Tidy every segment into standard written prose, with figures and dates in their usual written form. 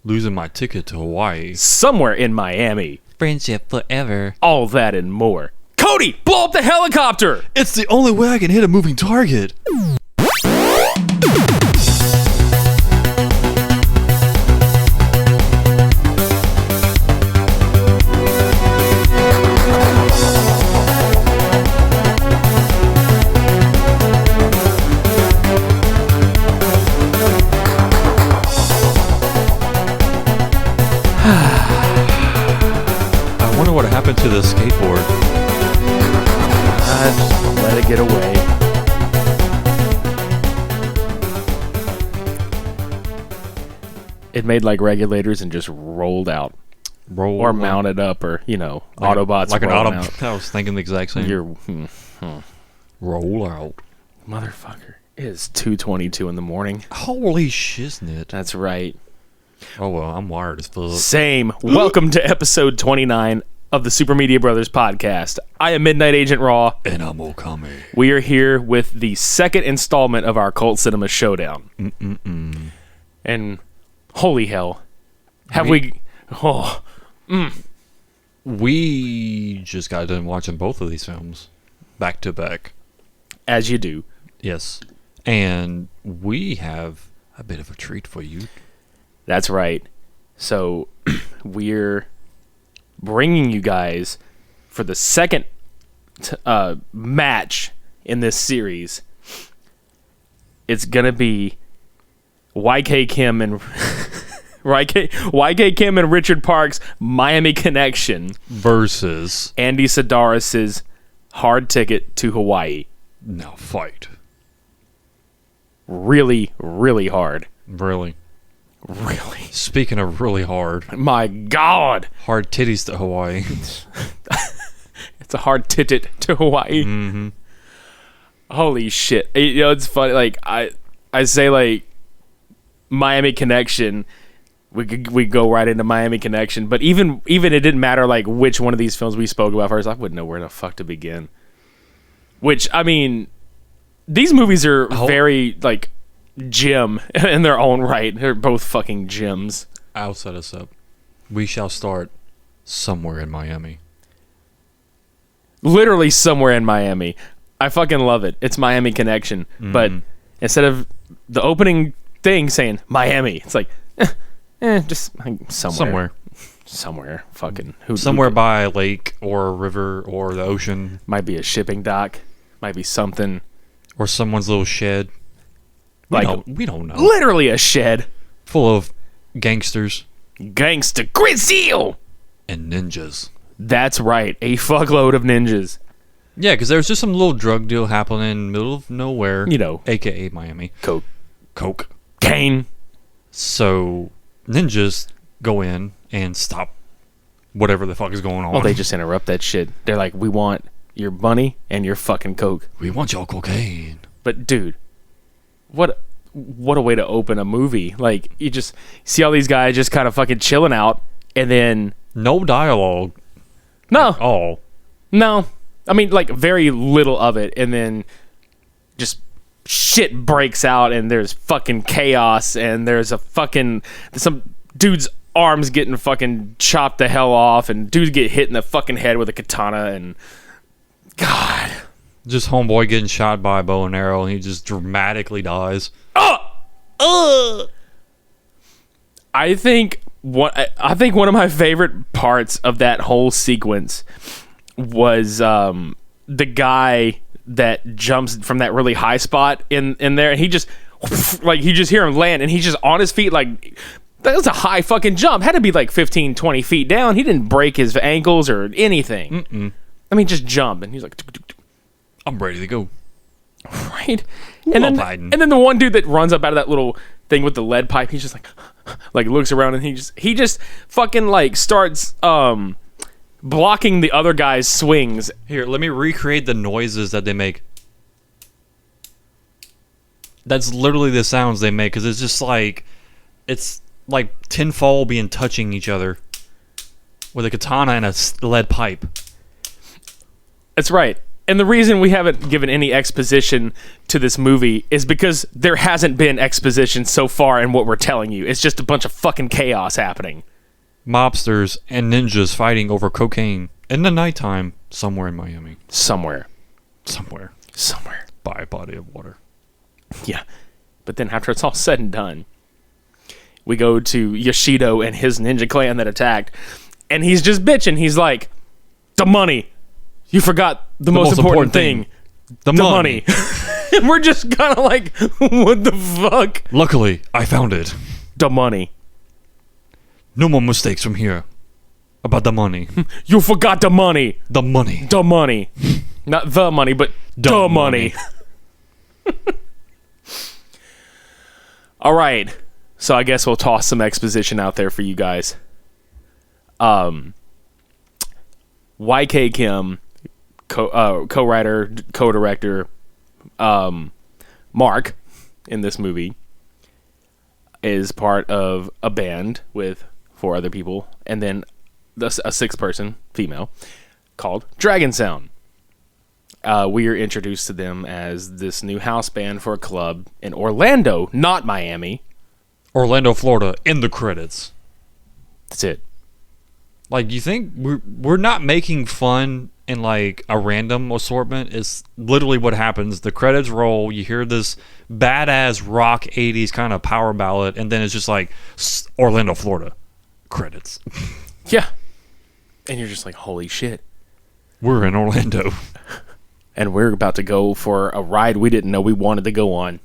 Losing my ticket to Hawaii. Somewhere in Miami. Friendship forever. All that and more. Cody, blow up the helicopter! It's the only way I can hit a moving target. I wonder what happened to the skateboard. Just let it get away. It made like regulators and just rolled out. Or mounted up, or, Autobots. Like an Autobot. I was thinking the exact same. Roll out. Motherfucker. It is 2:22 in the morning. Holy shiznit. That's right. Oh, well, I'm wired as fuck. Same. Welcome to episode 29 of the Super Media Brothers podcast. I am Midnight Agent Raw. And I'm Okami. We are here with the second installment of our Cult Cinema Showdown. And holy hell. We just got done watching both of these films back to back. As you do. Yes. And we have a bit of a treat for you. That's right. So we're bringing you guys for the second match in this series. It's gonna be YK Kim and YK Kim and Richard Park's Miami Connection versus Andy Sidaris' Hard Ticket to Hawaii. Now fight. Really, really hard. Really. Really. Speaking of really hard. My God. Hard titties to Hawaii. It's a hard ticket to Hawaii. Mm-hmm. Holy shit. It's funny. Like, I say, like, Miami Connection. We go right into Miami Connection. But even it didn't matter, like, which one of these films we spoke about first. I wouldn't know where the fuck to begin. Which, I mean, these movies are very, like, gem in their own right. They're both fucking gems. I'll set us up. We shall start somewhere in Miami. Literally somewhere in Miami. I fucking love it. It's Miami Connection. But instead of the opening thing saying Miami, it's like, just like somewhere. Somewhere. Fucking. Somewhere by a lake or a river or the ocean. Might be a shipping dock. Might be something. Or someone's little shed. We don't know. Literally a shed. Full of gangsters. Gangsta Grizzle! And ninjas. That's right. A fuckload of ninjas. Yeah, because there's just some little drug deal happening in the middle of nowhere. A.k.a. Miami. Coke. Cane. So, ninjas go in and stop whatever the fuck is going on. Oh, they just interrupt that shit. They're like, we want your money and your fucking coke. We want your cocaine. But, dude, what a way to open a movie. Like, you just see all these guys just kind of fucking chilling out, and then... No dialogue. No. At all. No. I mean, like, very little of it, and then just shit breaks out, and there's fucking chaos, and there's some dude's arms getting fucking chopped the hell off, and dudes get hit in the fucking head with a katana, and... God... Just homeboy getting shot by a bow and arrow, and he just dramatically dies. I think one of my favorite parts of that whole sequence was the guy that jumps from that really high spot in there, and he just hear him land, and he's just on his feet. Like, that was a high fucking jump. Had to be like 15, 20 feet down. He didn't break his ankles or anything. I mean, just jump, and he's like, I'm ready to go. Right? And then the one dude that runs up out of that little thing with the lead pipe, he's just like looks around, and he just fucking like starts blocking the other guy's swings. Here, let me recreate the noises that they make. That's literally the sounds they make, because it's like tinfoil being touching each other with a katana and a lead pipe. That's right. And the reason we haven't given any exposition to this movie is because there hasn't been exposition so far in what we're telling you. It's just a bunch of fucking chaos happening. Mobsters and ninjas fighting over cocaine in the nighttime somewhere in Miami. Somewhere. By a body of water. Yeah. But then after it's all said and done, we go to Yoshido and his ninja clan that attacked. And he's just bitching. He's like, the money. You forgot the most important thing. The money. And we're just kind of like, what the fuck? Luckily, I found it. The money. No more mistakes from here. About the money. You forgot the money. The money. The money. Not the money, but the money. All right. So I guess we'll toss some exposition out there for you guys. YK Kim, co-writer, co-director, Mark, in this movie, is part of a band with 4 other people, and then a 6th person, female, called Dragon Sound. We are introduced to them as this new house band for a club in Orlando, not Miami. Orlando, Florida, in the credits. That's it. Like, you think we're not making fun in like a random assortment? It's literally what happens. The credits roll, you hear this badass rock 80s kind of power ballad, and then it's just like Orlando, Florida, credits. Yeah. And you're just like, holy shit. We're in Orlando. And we're about to go for a ride we didn't know we wanted to go on.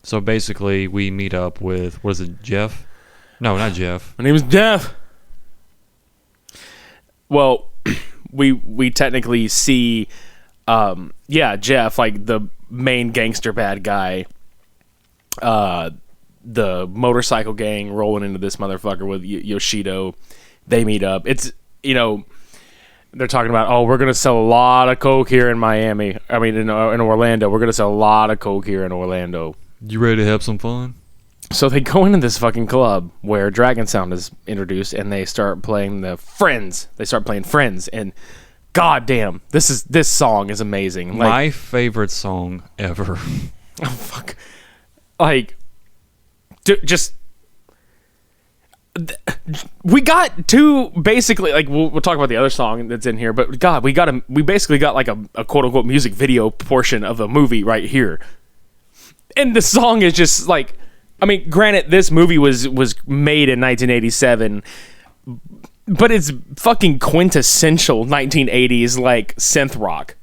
So basically, we meet up with, what is it, Jeff? No, not Jeff. My name is Jeff. Well, we technically see, Jeff, like the main gangster bad guy, the motorcycle gang rolling into this motherfucker with Yoshido. They meet up. It's, they're talking about, we're going to sell a lot of coke here in Miami. I mean, in Orlando. We're going to sell a lot of coke here in Orlando. You ready to have some fun? So they go into this fucking club where Dragon Sound is introduced, and they start playing the Friends. They start playing Friends, and goddamn, this song is amazing. Like, my favorite song ever. Oh fuck! Like, just we got two basically. Like, we'll talk about the other song that's in here, but God, we basically got like a quote unquote music video portion of the movie right here, and the song is just like. I mean, granted, this movie was made in 1987, but it's fucking quintessential 1980s, like, synth rock.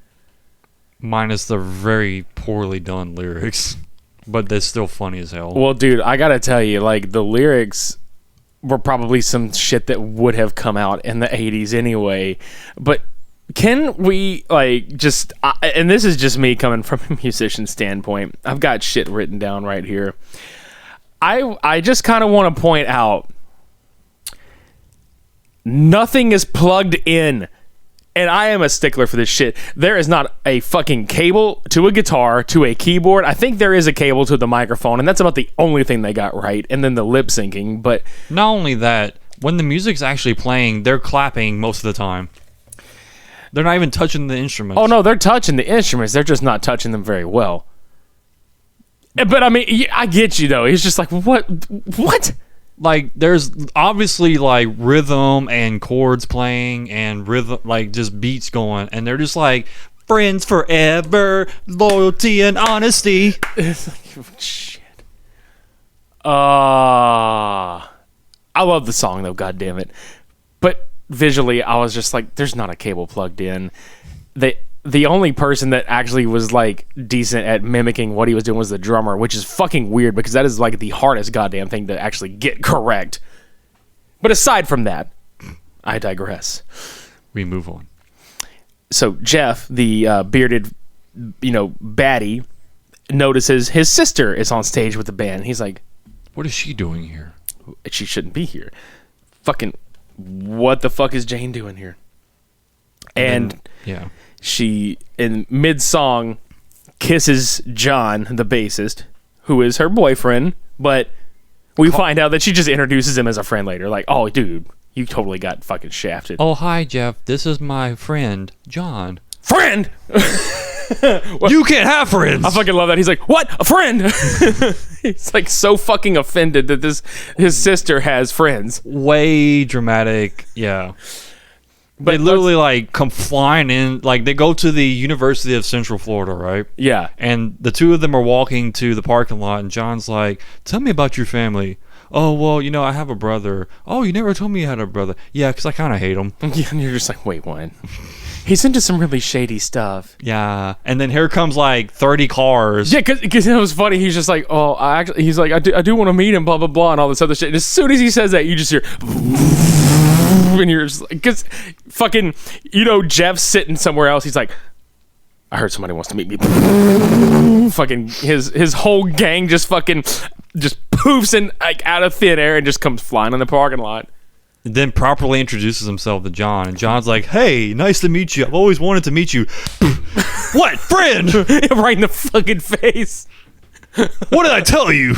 Minus the very poorly done lyrics, but they're still funny as hell. Well, dude, I gotta tell you, like, the lyrics were probably some shit that would have come out in the 80s anyway, but can we, like, just... and this is just me coming from a musician standpoint. I've got shit written down right here. I just kind of want to point out nothing is plugged in, and I am a stickler for this shit. There is not a fucking cable to a guitar, to a keyboard. I think there is a cable to the microphone, and that's about the only thing they got right, and then the lip syncing. But not only that, when the music's actually playing, they're clapping most of the time. They're not even touching the instruments. Oh no, they're touching the instruments. They're just not touching them very well. But I mean, I get you though. He's just like, what? Like, there's obviously like rhythm and chords playing and rhythm, like just beats going, and they're just like, friends forever, loyalty and honesty. It's like, shit. I love the song though. God damn it. But visually, I was just like, there's not a cable plugged in. The only person that actually was like decent at mimicking what he was doing was the drummer, which is fucking weird because that is like the hardest goddamn thing to actually get correct. But aside from that, I digress. We move on. So Jeff, the bearded, baddie, notices his sister is on stage with the band. He's like, what is she doing here? She shouldn't be here. Fucking, what the fuck is Jane doing here? And yeah. She, in mid-song, kisses John, the bassist, who is her boyfriend, but we find out that she just introduces him as a friend later. Like, oh, dude, you totally got fucking shafted. Oh, hi, Jeff. This is my friend, John. friend. You can't have friends. I fucking love that. He's like, what? A friend? He's like so fucking offended that his sister has friends. Way dramatic. Yeah. But they literally like come flying in. Like they go to the University of Central Florida, right? Yeah. And the two of them are walking to the parking lot, and John's like, "Tell me about your family." Oh, well, I have a brother. Oh, you never told me you had a brother. Yeah, because I kind of hate him. Yeah, and you're just like, wait, what? He's into some really shady stuff. Yeah. And then here comes like 30 cars. Yeah, because it was funny. He's just like, oh, he's like, I do want to meet him, blah, blah, blah, and all this other shit. And as soon as he says that, you just hear, and you're just like, because fucking, Jeff's sitting somewhere else. He's like, I heard somebody wants to meet me. Fucking his whole gang just poofs in like out of thin air and just comes flying in the parking lot. And then properly introduces himself to John, and John's like, "Hey, nice to meet you. I've always wanted to meet you." What, friend? Right in the fucking face. What did I tell you?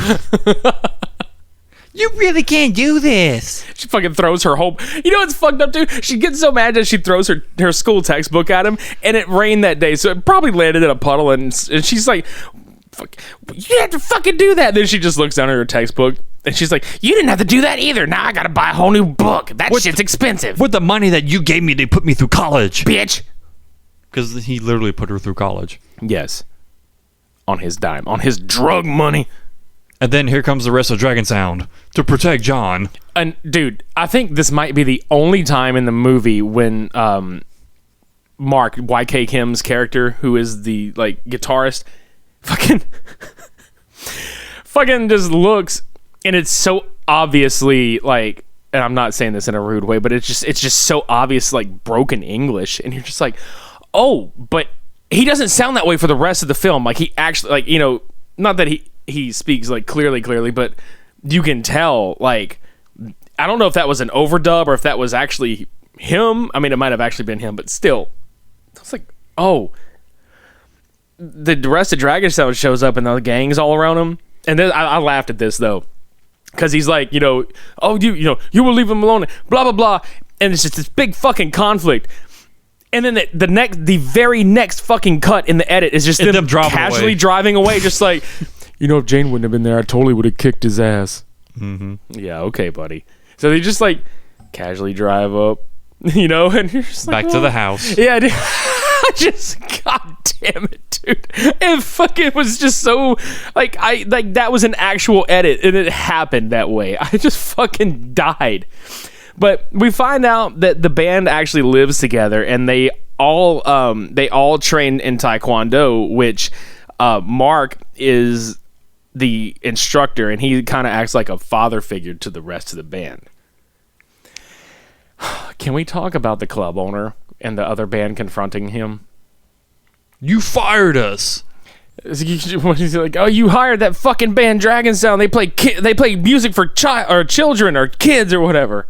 You really can't do this. She fucking throws her whole... what's fucked up, too? She gets so mad that she throws her school textbook at him, and it rained that day, so it probably landed in a puddle, and she's like, fuck, you have to fucking do that. Then she just looks down at her textbook, and she's like, you didn't have to do that either. Now I gotta buy a whole new book. That shit's expensive. With the money that you gave me to put me through college. Bitch. Because he literally put her through college. Yes. On his dime. On his drug money. And then here comes the rest of Dragon Sound to protect John. And dude, I think this might be the only time in the movie when Mark, YK Kim's character, who is the like guitarist, fucking just looks, and it's so obviously like, and I'm not saying this in a rude way, but it's just so obvious, like broken English, and you're just like, oh, but he doesn't sound that way for the rest of the film. Like he actually, like, not that he speaks like clearly, but you can tell, like, I don't know if that was an overdub or if that was actually him. I mean, it might have actually been him, but still, it's like, oh, the rest of Dragon Sound shows up and the gang's all around him. And then I laughed at this though, because he's like, oh, you will leave him alone, blah blah blah, and it's just this big fucking conflict. And then the very next fucking cut in the edit is just them casually driving away, just like, if Jane wouldn't have been there, I totally would have kicked his ass. Mm-hmm. Yeah, okay, buddy. So they just like casually drive up, and you're just like, back to the house. Yeah, dude. God damn it, dude. It fucking was just so like that was an actual edit, and it happened that way. I just fucking died. But we find out that the band actually lives together, and they all train in Taekwondo, which Mark is the instructor, and he kind of acts like a father figure to the rest of the band. Can we talk about the club owner and the other band confronting him? You fired us. He's like, oh, you hired that fucking band Dragon Sound. They play music for children or kids or whatever.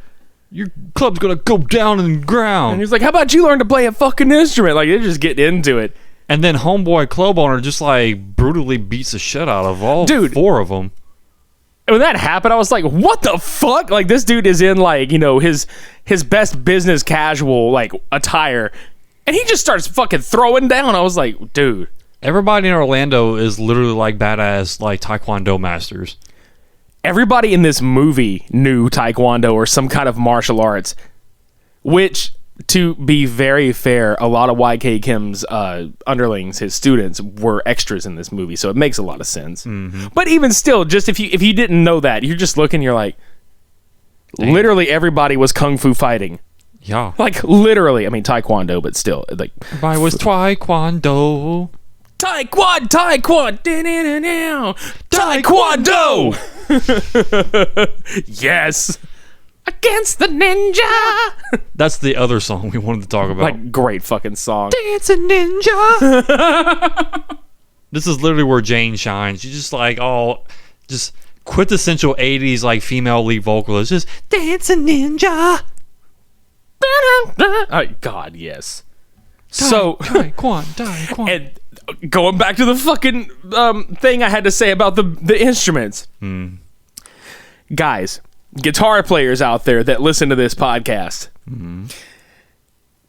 Your club's gonna go down in the ground. And he's like, how about you learn to play a fucking instrument? Like, they're just getting into it. And then homeboy club owner just like brutally beats the shit out of all four of them. When that happened, I was like, what the fuck? Like, this dude is in like, his best business casual like attire, and he just starts fucking throwing down. I was like, dude. Everybody in Orlando is literally like badass like Taekwondo masters. Everybody in this movie knew Taekwondo or some kind of martial arts, which, to be very fair, a lot of YK Kim's underlings, his students, were extras in this movie, so it makes a lot of sense. Mm-hmm. But even still, just if you didn't know that, you're just looking, you're like, damn. Literally everybody was kung fu fighting. Yeah. Like, literally. I mean, Taekwondo, but still. Like, everybody was Taekwondo. Taekwondo! Yes! Against the ninja! That's the other song we wanted to talk about. Like, great fucking song. Dancing ninja! This is literally where Jane shines. She's just like, just quintessential 80s, like, female lead vocalist. Just, dancing ninja! God, yes. Taekwondo. And going back to the fucking thing I had to say about the instruments. Guys, guitar players out there that listen to this podcast.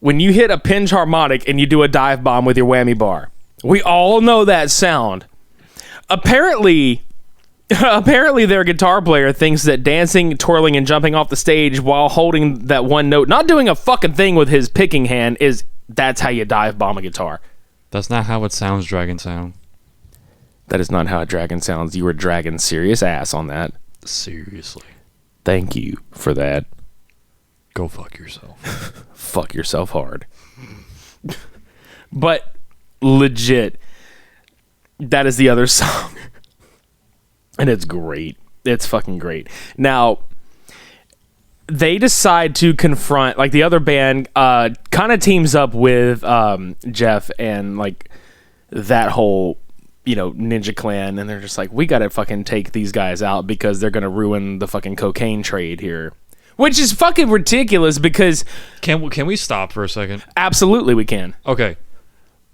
when you hit a pinch harmonic and you do a dive bomb with your whammy bar. We all know that sound. Apparently their guitar player thinks that dancing, twirling, and jumping off the stage while holding that one note, not doing a fucking thing with his picking hand, that's how you dive bomb a guitar. That's not how it sounds, Dragon Sound. That is not how a dragon sounds. You were dragging serious ass on that. Seriously. Thank you for that. Go fuck yourself. Fuck yourself hard. But legit, that is the other song. And it's great. It's fucking great. Now, they decide to confront, like, the other band kind of teams up with Jeff and, like, that whole, Ninja Clan, and they're just like, we gotta fucking take these guys out because they're gonna ruin the fucking cocaine trade here. Which is fucking ridiculous because... Can we stop for a second? Absolutely we can. Okay.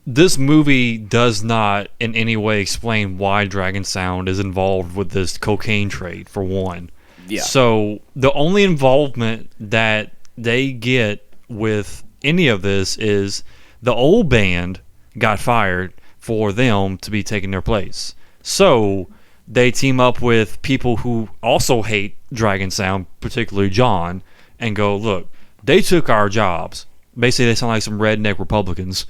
This movie does not in any way explain why Dragon Sound is involved with this cocaine trade, for one. Yeah. So the only involvement that they get with any of this is the old band got fired for them to be taking their place. So they team up with people who also hate Dragon Sound, particularly John, and go, look, they took our jobs. Basically, they sound like some redneck Republicans.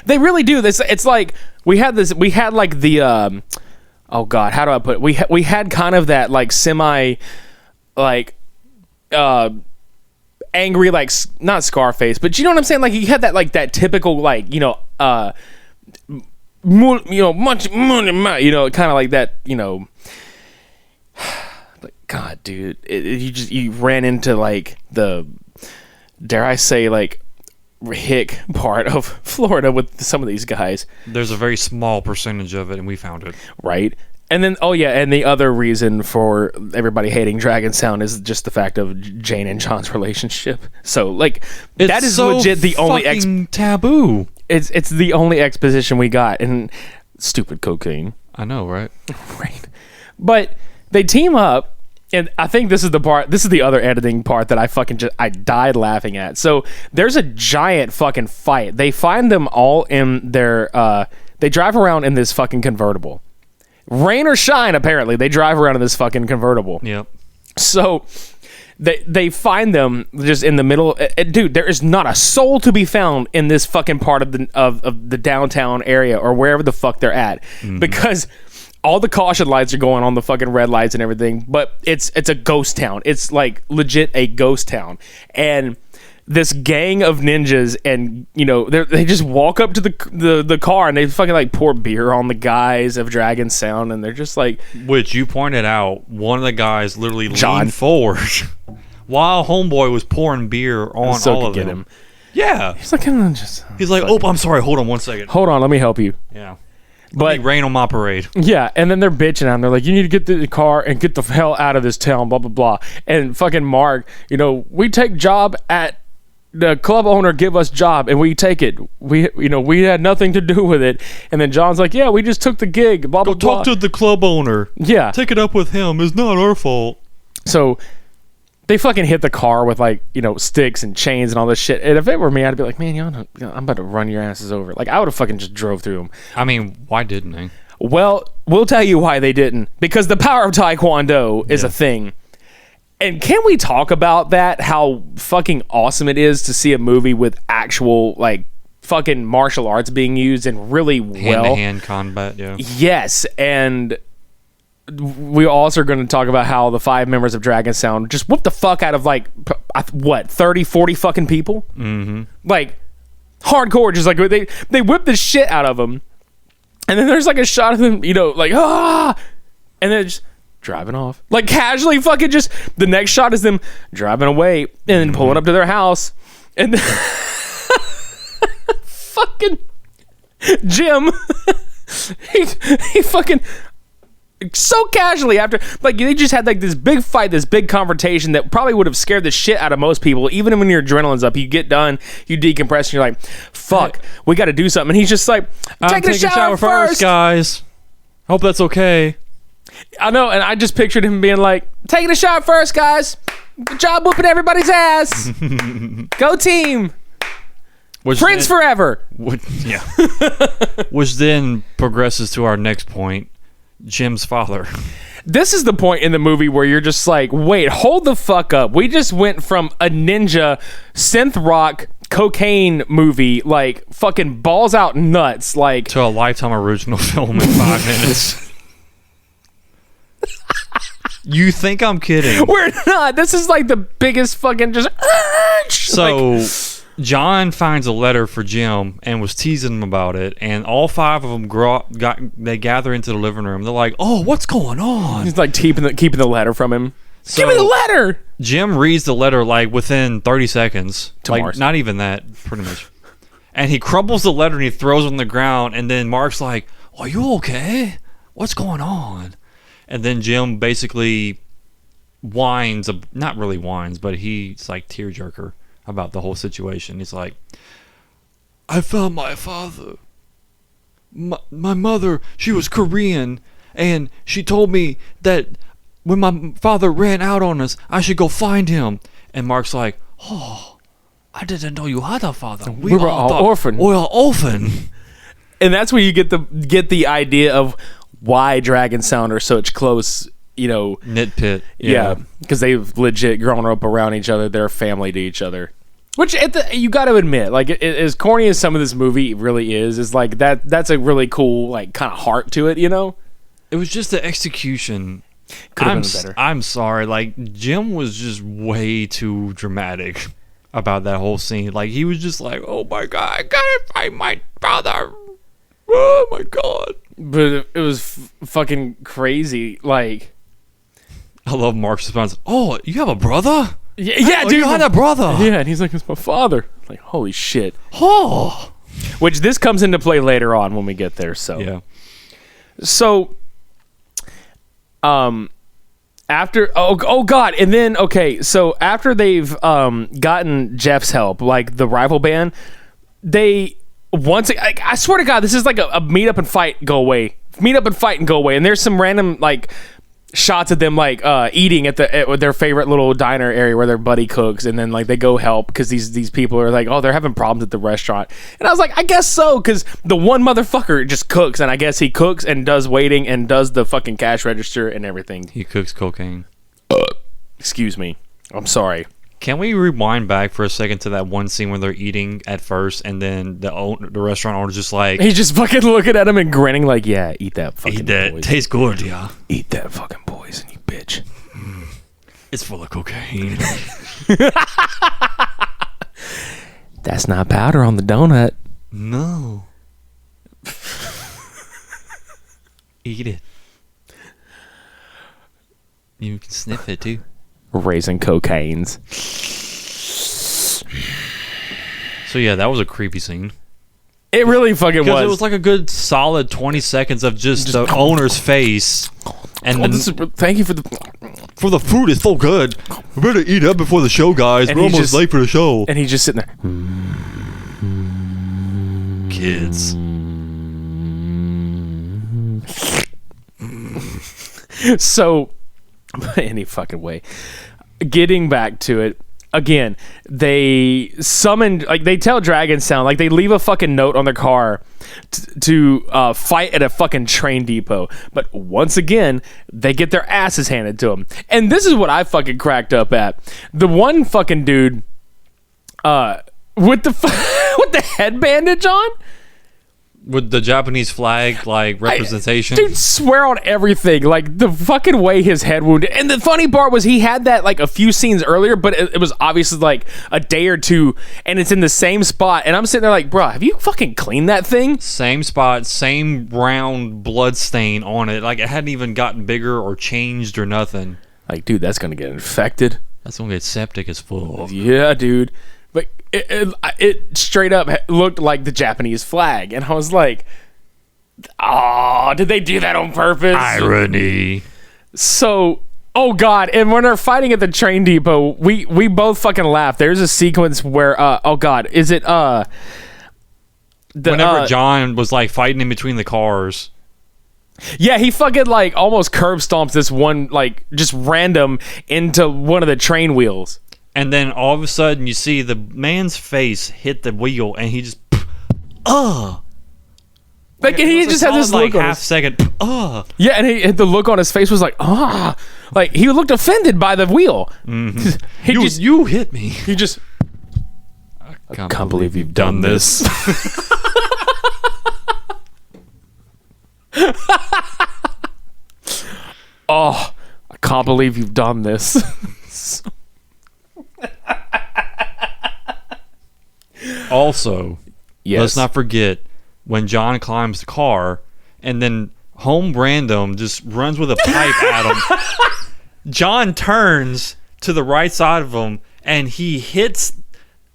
They really do. It's like we had like the oh god, how do I put it? We had kind of that like semi like angry, like not Scarface, but you know what I'm saying? Like you had that like that typical like much money, kind of like that, like god, dude, you ran into like the, dare I say, like hick part of Florida with some of these guys. There's a very small percentage of it, and we found it. Right. And then, and the other reason for everybody hating Dragon Sound is just the fact of Jane and John's relationship. So, like, that is so legit the only taboo. It's the only exposition we got, and stupid cocaine. I know, right? Right. But they team up. And I think this is the other editing part that I died laughing at. So there's a giant fucking fight. They find them all in their, they drive around in this fucking convertible. Rain or shine, apparently, they drive around in this fucking convertible. Yep. So they find them just in the middle. Dude, there is not a soul to be found in this fucking part of the downtown area or wherever the fuck they're at. Mm-hmm. Because... all the caution lights are going on, the fucking red lights and everything, but it's a ghost town. It's like legit a ghost town. And this gang of ninjas, and they just walk up to the car and they fucking like pour beer on the guys of Dragon Sound, and they're just like, which you pointed out, one of the guys literally John leaned forward while homeboy was pouring beer on so all of them. Him. Yeah, he's like, I'm sorry, hold on one second. Hold on, let me help you. Yeah. But rain on my parade. Yeah, and then they're bitching out. They're like, you need to get the car and get the hell out of this town, blah, blah, blah. And fucking Mark, we take job at the club owner, give us job, and we take it. We had nothing to do with it. And then John's like, yeah, we just took the gig, blah, blah, blah. Go talk to the club owner. Yeah. Take it up with him. It's not our fault. So they fucking hit the car with like, sticks and chains and all this shit. And if it were me, I'd be like, man, I'm about to run your asses over. Like, I would have fucking just drove through them. I mean, why didn't they? Well, we'll tell you why they didn't. Because the power of Taekwondo is a thing. And can we talk about that? How fucking awesome it is to see a movie with actual, like, fucking martial arts being used and really hand-to-hand combat, yeah. Yes, and... we also are going to talk about how the 5 members of Dragon Sound just whoop the fuck out of, like, 30, 40 fucking people? Mm-hmm. Like, hardcore, just like, they whip the shit out of them. And then there's, like, a shot of them, like, ah! And then just driving off. Like, casually fucking just, the next shot is them driving away and then pulling up to their house. And fucking Jim, he fucking... so casually after, like, they just had like this big fight, this big confrontation that probably would have scared the shit out of most people. Even when your adrenaline's up, you get done, you decompress, and you're like, fuck, we got to do something. And he's just like, take a shower first, guys. Hope that's okay. I know, and I just pictured him being like, taking a shower first, guys. Good job whooping everybody's ass. Go team. Friends forever. Yeah. Which then progresses to our next point, Jim's father. This is the point in the movie where you're just like, wait, hold the fuck up. We just went from a ninja synth rock cocaine movie, like fucking balls out nuts, like to a Lifetime original film in 5 minutes. You think I'm kidding? We're not. This is like the biggest fucking just. So John finds a letter for Jim and was teasing him about it, and all 5 of them they gather into the living room. They're like, "Oh, what's going on?" He's like keeping the letter from him. So give me the letter. Jim reads the letter like within 30 seconds. Like not even that, pretty much. And he crumbles the letter and he throws it on the ground. And then Mark's like, "Are you okay? What's going on?" And then Jim basically whines, not really whines, but he's like tearjerker about the whole situation. He's like, "I found my father. My mother, she was Korean, and she told me that when my father ran out on us, I should go find him." And Mark's like, "Oh, I didn't know you had a father. We were all orphan. We are orphan." And that's where you get the idea of why Dragon Sound are such close, knit pit. Yeah, because they've legit grown up around each other. They're family to each other. Which you got to admit, like as corny as some of this movie really is like that's a really cool like kind of heart to it. It was just the execution. Could have been better. I'm sorry, like Jim was just way too dramatic about that whole scene. Like he was just like, "Oh my god, I gotta find my father. Oh my god." But it was fucking crazy. Like, I love Mark's response. "Oh, you have a brother?" Yeah, dude, dude, you had a brother. Yeah, and he's like, "It's my father." Like, holy shit. Oh, which this comes into play later on when we get there. So yeah. So, after oh god, and then okay, so after they've gotten Jeff's help, like the rival band, they. I swear to God, this is like a meet up and fight, go away. Meet up and fight and go away. And there's some random like shots of them like eating at their favorite little diner area where their buddy cooks, and then like they go help because these people are like, oh, they're having problems at the restaurant. And I was like, I guess so, because the one motherfucker just cooks, and I guess he cooks and does waiting and does the fucking cash register and everything. He cooks cocaine. Excuse me. I'm sorry. Can we rewind back for a second to that one scene where they're eating at first, and then the restaurant owner's just like... He's just fucking looking at him and grinning like, yeah, eat that fucking Eat that. poison. Tastes good, yeah. Eat that fucking poison, you bitch. It's full of cocaine. That's not powder on the donut. No. Eat it. You can sniff it, too. Raisin cocaines. So yeah, that was a creepy scene. It really fucking was. Because it was like a good solid 20 seconds of just the owner's face. And thank you for the food is so good. We better eat up before the show, guys. And we're almost late for the show. And he's just sitting there. Kids. So, any fucking way. Getting back to it, again, they summoned, like, they tell Dragon Sound, like, they leave a fucking note on their car to fight at a fucking train depot. But once again, they get their asses handed to them. And this is what I fucking cracked up at. The one fucking dude with the head bandage on, with the Japanese flag, like, representation. Dude, swear on everything. Like, the fucking way his head wounded. And the funny part was he had that, like, a few scenes earlier, but it was obviously, like, a day or two, and it's in the same spot. And I'm sitting there like, bro, have you fucking cleaned that thing? Same spot, same round blood stain on it. Like, it hadn't even gotten bigger or changed or nothing. Like, dude, that's gonna get infected. That's gonna get septic as full. Yeah, dude. But it straight up looked like the Japanese flag, and I was like, "Oh, did they do that on purpose?" Irony. So, oh god! And when they're fighting at the train depot, we both fucking laughed. There's a sequence where, oh god, is it whenever John was like fighting in between the cars. Yeah, he fucking like almost curb stomps this one, like just random into one of the train wheels. And then all of a sudden, you see the man's face hit the wheel, and he just, Like, and he just had this look like on half his... second, Yeah, and the look on his face was like, like he looked offended by the wheel. Mm-hmm. You hit me. He just, I can't believe you've done this. I can't believe you've done this. Also, Yes. let's not forget when John climbs the car and then home random just runs with a pipe at him. John turns to the right side of him and he hits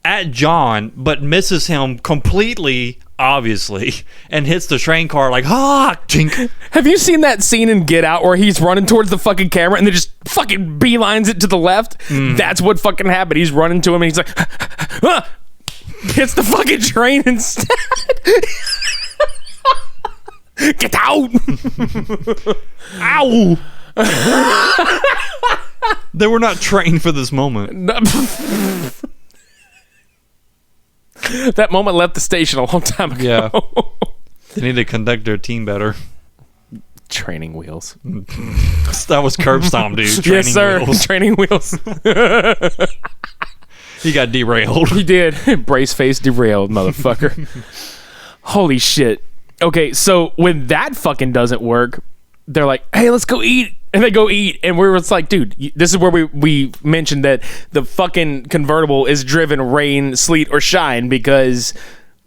at John but misses him completely, obviously, and hits the train car like, chink. Have you seen that scene in Get Out where he's running towards the fucking camera and then just fucking beelines it to the left? That's what fucking happened. He's running to him and he's like, hits the fucking train instead. Get out! Ow! They were not trained for this moment. That moment left the station a long time ago. Yeah. They need to conduct their team better. Training wheels. That was curb stomp, dude. Yes, sir. Wheels. Training wheels. He got derailed. He did. Brace face derailed, motherfucker. Holy shit. Okay, so when that fucking doesn't work, they're like, hey, let's go eat. And they go eat. And we're just like, dude, this is where we mentioned that the fucking convertible is driven rain, sleet, or shine because...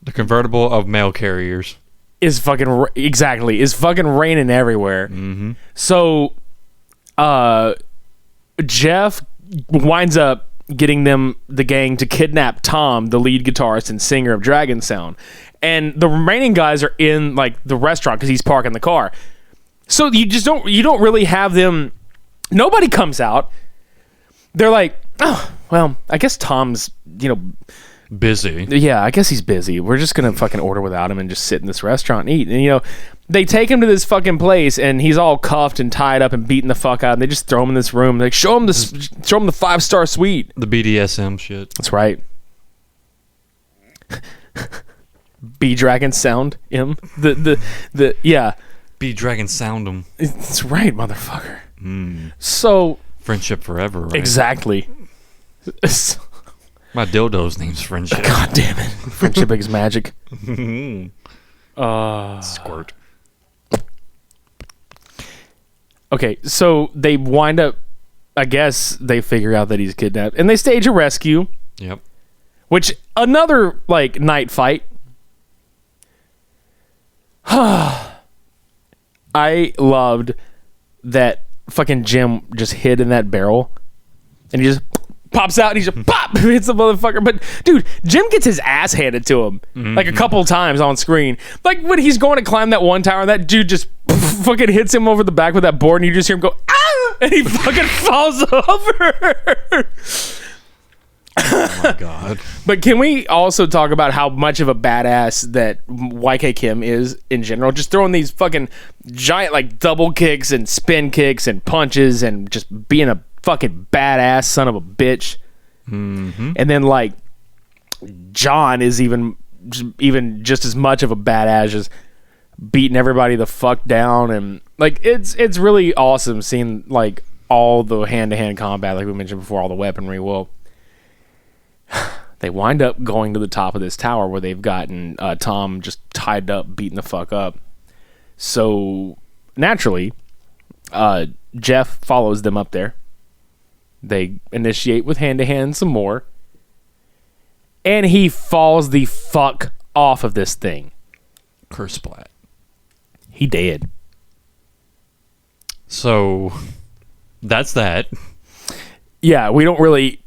The convertible of mail carriers. Is fucking raining everywhere. Mm-hmm. So, Jeff winds up getting the gang to kidnap Tom, the lead guitarist and singer of Dragon Sound, and the remaining guys are in like the restaurant because he's parking the car. So you don't really have them. Nobody comes out. They're like, oh well, I guess Tom's busy. Yeah, I guess he's busy. We're just gonna fucking order without him and just sit in this restaurant and eat. And they take him to this fucking place and he's all cuffed and tied up and beaten the fuck out. And they just throw him in this room. They show him the 5-star suite. The BDSM shit. That's right. B Dragon Sound him. The yeah. B Dragon Sound him. That's right, motherfucker. So friendship forever, right? Exactly. My dildo's name's Friendship. God damn it. Friendship is magic. Squirt. Okay, so they wind up, I guess they figure out that he's kidnapped, and they stage a rescue. Yep. Which, another, night fight. I loved that fucking Jim just hid in that barrel, and he just pops out, and he just pop hits the motherfucker. But dude, Jim gets his ass handed to him like a couple times on screen. Like when he's going to climb that one tower, that dude just fucking hits him over the back with that board, and you just hear him go ah, and he fucking falls over. Oh my god. But can we also talk about how much of a badass that YK Kim is in general? Just throwing these fucking giant double kicks and spin kicks and punches and just being a fucking badass son of a bitch. Mm-hmm. And then John is even just as much of a badass, just beating everybody the fuck down. And it's really awesome seeing all the hand-to-hand combat, like we mentioned before, all the weaponry. Well, they wind up going to the top of this tower where they've gotten Tom just tied up, beating the fuck up. So naturally, Jeff follows them up there. They initiate with hand-to-hand some more. And he falls the fuck off of this thing. Curse splat. He dead. So, that's that. Yeah, we don't really...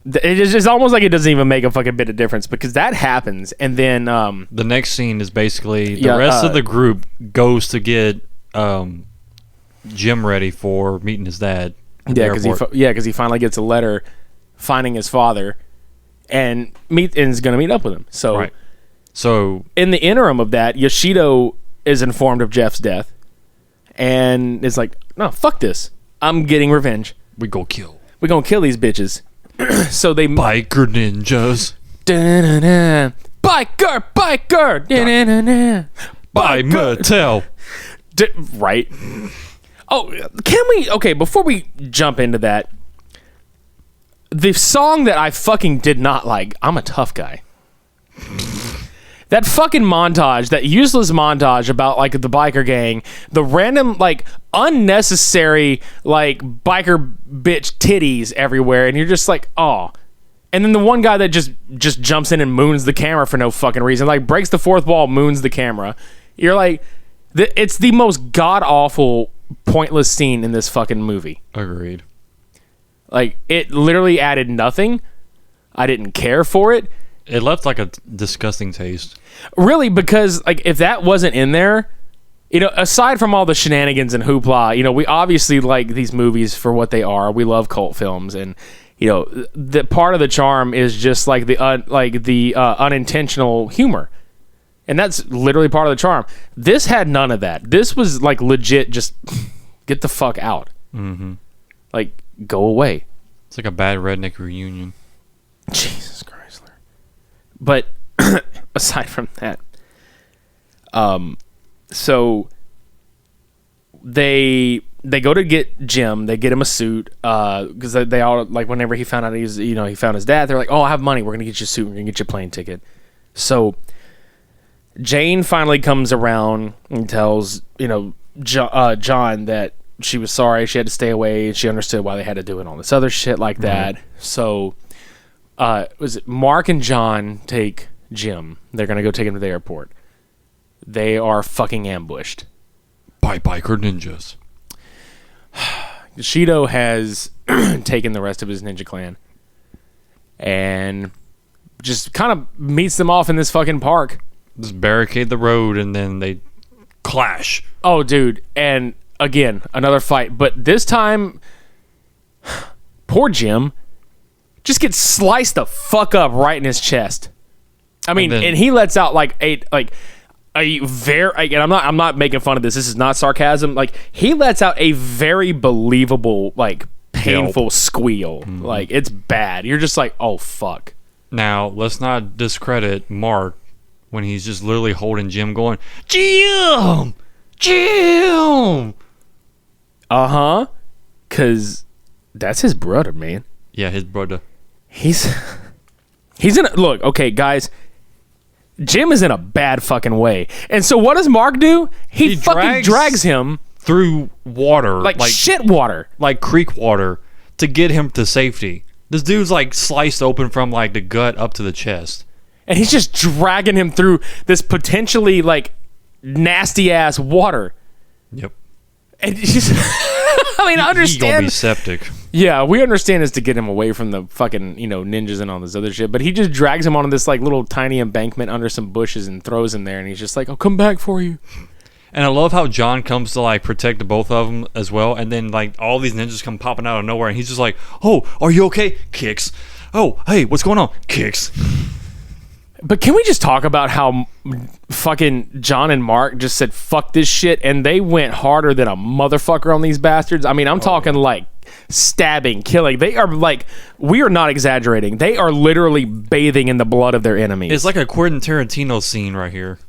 It's almost like it doesn't even make a fucking bit of difference because that happens, and then... the next scene is basically the rest of the group goes to get Jim ready for meeting his dad. Yeah, because he finally gets a letter finding his father and is going to meet up with him. So, right. So in the interim of that, Yoshido is informed of Jeff's death and is like, no, fuck this. I'm getting revenge. we go kill. We're going to kill these bitches. So they biker ninjas. Da-na-na. Biker. Da-na-na-na. By Mattel. Right. Oh, can we? Okay, before we jump into that, the song that I fucking did not like, I'm a Tough Guy. That fucking montage, that useless montage about like the biker gang, the random like unnecessary like biker bitch titties everywhere, and you're just like, oh. And then the one guy that just jumps in and moons the camera for no fucking reason, like breaks the fourth wall, moons the camera. You're like, it's the most god awful, pointless scene in this fucking movie. Agreed. Like, it literally added nothing. I didn't care for it. It left like a disgusting taste. Really, because like if that wasn't in there, you know, aside from all the shenanigans and hoopla, you know, we obviously like these movies for what they are. We love cult films, and you know, the part of the charm is just like the unintentional humor, and that's literally part of the charm. This had none of that. This was like legit. Just get the fuck out. Mm-hmm. Like, go away. It's like a bad redneck reunion. Jesus Chrysler. But aside from that, so they go to get Jim. They get him a suit because they all, like, whenever he found out he found his dad, they're like, oh, I have money. We're gonna get you a suit. We're gonna get you a plane ticket. So Jane finally comes around and tells John that she was sorry. She had to stay away. She understood why they had to do it and all this other shit like that. Mm-hmm. So was it Mark and John take Jim? They're gonna go take him to the airport. They are fucking ambushed by biker ninjas. Shido has taken the rest of his ninja clan and just kind of meets them off in this fucking park. Just barricade the road and then they clash. Oh, dude. And again, another fight. But this time, poor Jim just gets sliced the fuck up right in his chest. I mean, and he lets out like a very, and I'm not making fun of this. This is not sarcasm. Like, he lets out a very believable, like, painful squeal. Mm-hmm. Like, it's bad. You're just like, oh fuck. Now, let's not discredit Mark when he's just literally holding Jim, going, Jim. Cause that's his brother, man. Yeah, his brother. He's in a, look, okay, guys. Jim is in a bad fucking way. And so what does Mark do? He fucking drags him through water. Like shit water. Like creek water to get him to safety. This dude's like sliced open from like the gut up to the chest. And he's just dragging him through this potentially like nasty ass water. Yep. And just, I mean, I understand. He's gonna be septic. Yeah, we understand it's to get him away from the fucking, ninjas and all this other shit. But he just drags him onto this like little tiny embankment under some bushes and throws him there. And he's just like, I'll come back for you. And I love how John comes to like protect the both of them as well. And then like all these ninjas come popping out of nowhere. And he's just like, oh, are you okay? Kicks. Oh, hey, what's going on? Kicks. But can we just talk about how fucking John and Mark just said, fuck this shit, and they went harder than a motherfucker on these bastards? I mean, I'm talking like stabbing, killing. They are like, we are not exaggerating. They are literally bathing in the blood of their enemies. It's like a Quentin Tarantino scene right here.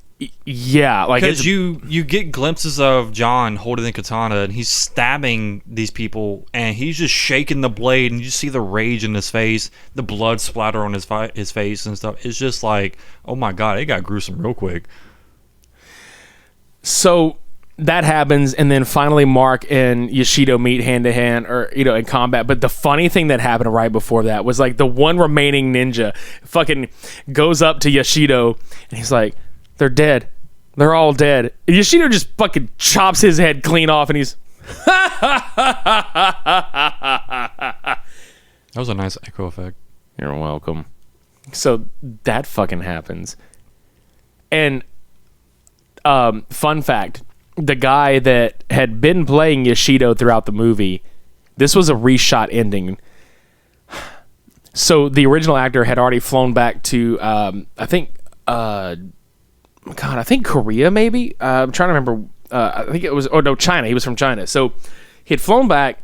Yeah, like, because you get glimpses of John holding the katana and he's stabbing these people and he's just shaking the blade and you see the rage in his face, the blood splatter on his face and stuff. It's just like, oh my god, it got gruesome real quick. So that happens, and then finally Mark and Yoshido meet hand to hand, or in combat. But the funny thing that happened right before that was like the one remaining ninja fucking goes up to Yoshido and he's like, they're dead. They're all dead. And Yoshido just fucking chops his head clean off, and he's... That was a nice echo effect. You're welcome. So that fucking happens. And fun fact, the guy that had been playing Yoshido throughout the movie, this was a reshot ending. So the original actor had already flown back to, I think Korea, maybe. I'm trying to remember. I think it was, China. He was from China. So he had flown back,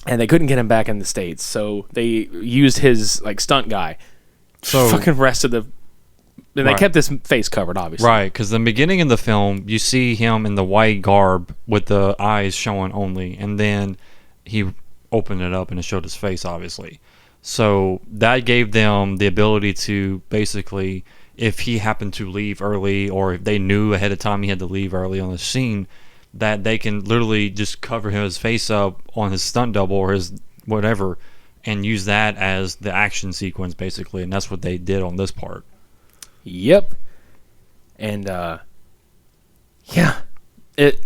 and they couldn't get him back in the States, so they used his like stunt guy. So fucking rest of the, and they Right. kept his face covered, obviously. right, because the beginning of the film, you see him in the white garb with the eyes showing only, and then he opened it up and it showed his face, obviously. So that gave them the ability to basically, if he happened to leave early, or if they knew ahead of time he had to leave early on the scene, that they can literally just cover his face up on his stunt double or his whatever, and use that as the action sequence, basically. And that's what they did on this part. Yep. And yeah, it.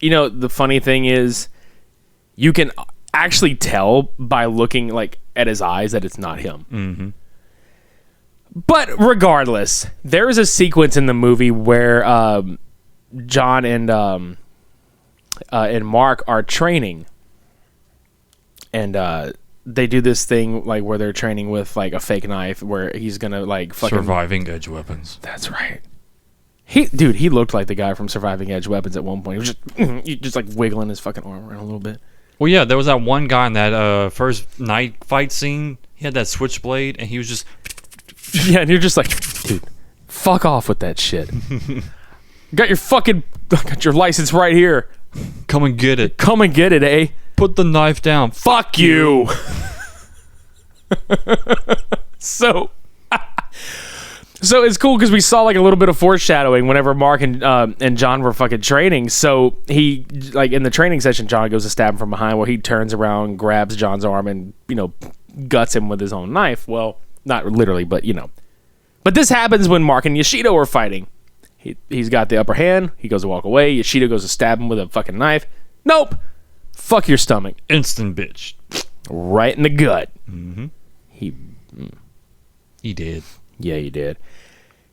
You know, the funny thing is, you can actually tell by looking like at his eyes that it's not him. Mm-hmm. But regardless, there is a sequence in the movie where John and Mark are training, and they do this thing like where they're training with like a fake knife, where he's gonna like fucking Surviving edge weapons. That's right. He looked like the guy from Surviving Edge Weapons at one point. He was just like wiggling his fucking arm around a little bit. Well, yeah, there was that one guy in that first night fight scene. He had that switchblade, and he was just... Yeah, and you're just like, dude, fuck off with that shit. Got your license right here. Come and get it. Come and get it, eh? Put the knife down. Fuck you. So it's cool because we saw like a little bit of foreshadowing whenever Mark and John were fucking training. So he, like in the training session, John goes to stab him from behind, where he turns around, grabs John's arm, and guts him with his own knife. Well, not literally, but But this happens when Mark and Yoshido are fighting. He's got the upper hand. He goes to walk away. Yoshido goes to stab him with a fucking knife. Nope. Fuck your stomach. Instant bitch. Right in the gut. Mm-hmm. He did. Yeah, he did.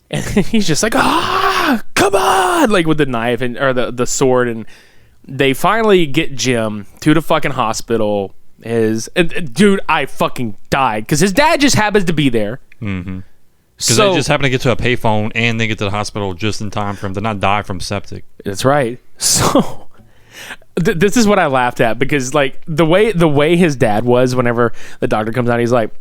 And he's just like, come on, like with the knife or the sword, and they finally get Jim to the fucking hospital. Dude, I fucking died because his dad just happens to be there. Mm-hmm. Because they just happen to get to a payphone and they get to the hospital just in time for him to not die from septic. That's right. So this is what I laughed at, because like the way his dad was whenever the doctor comes out, he's like,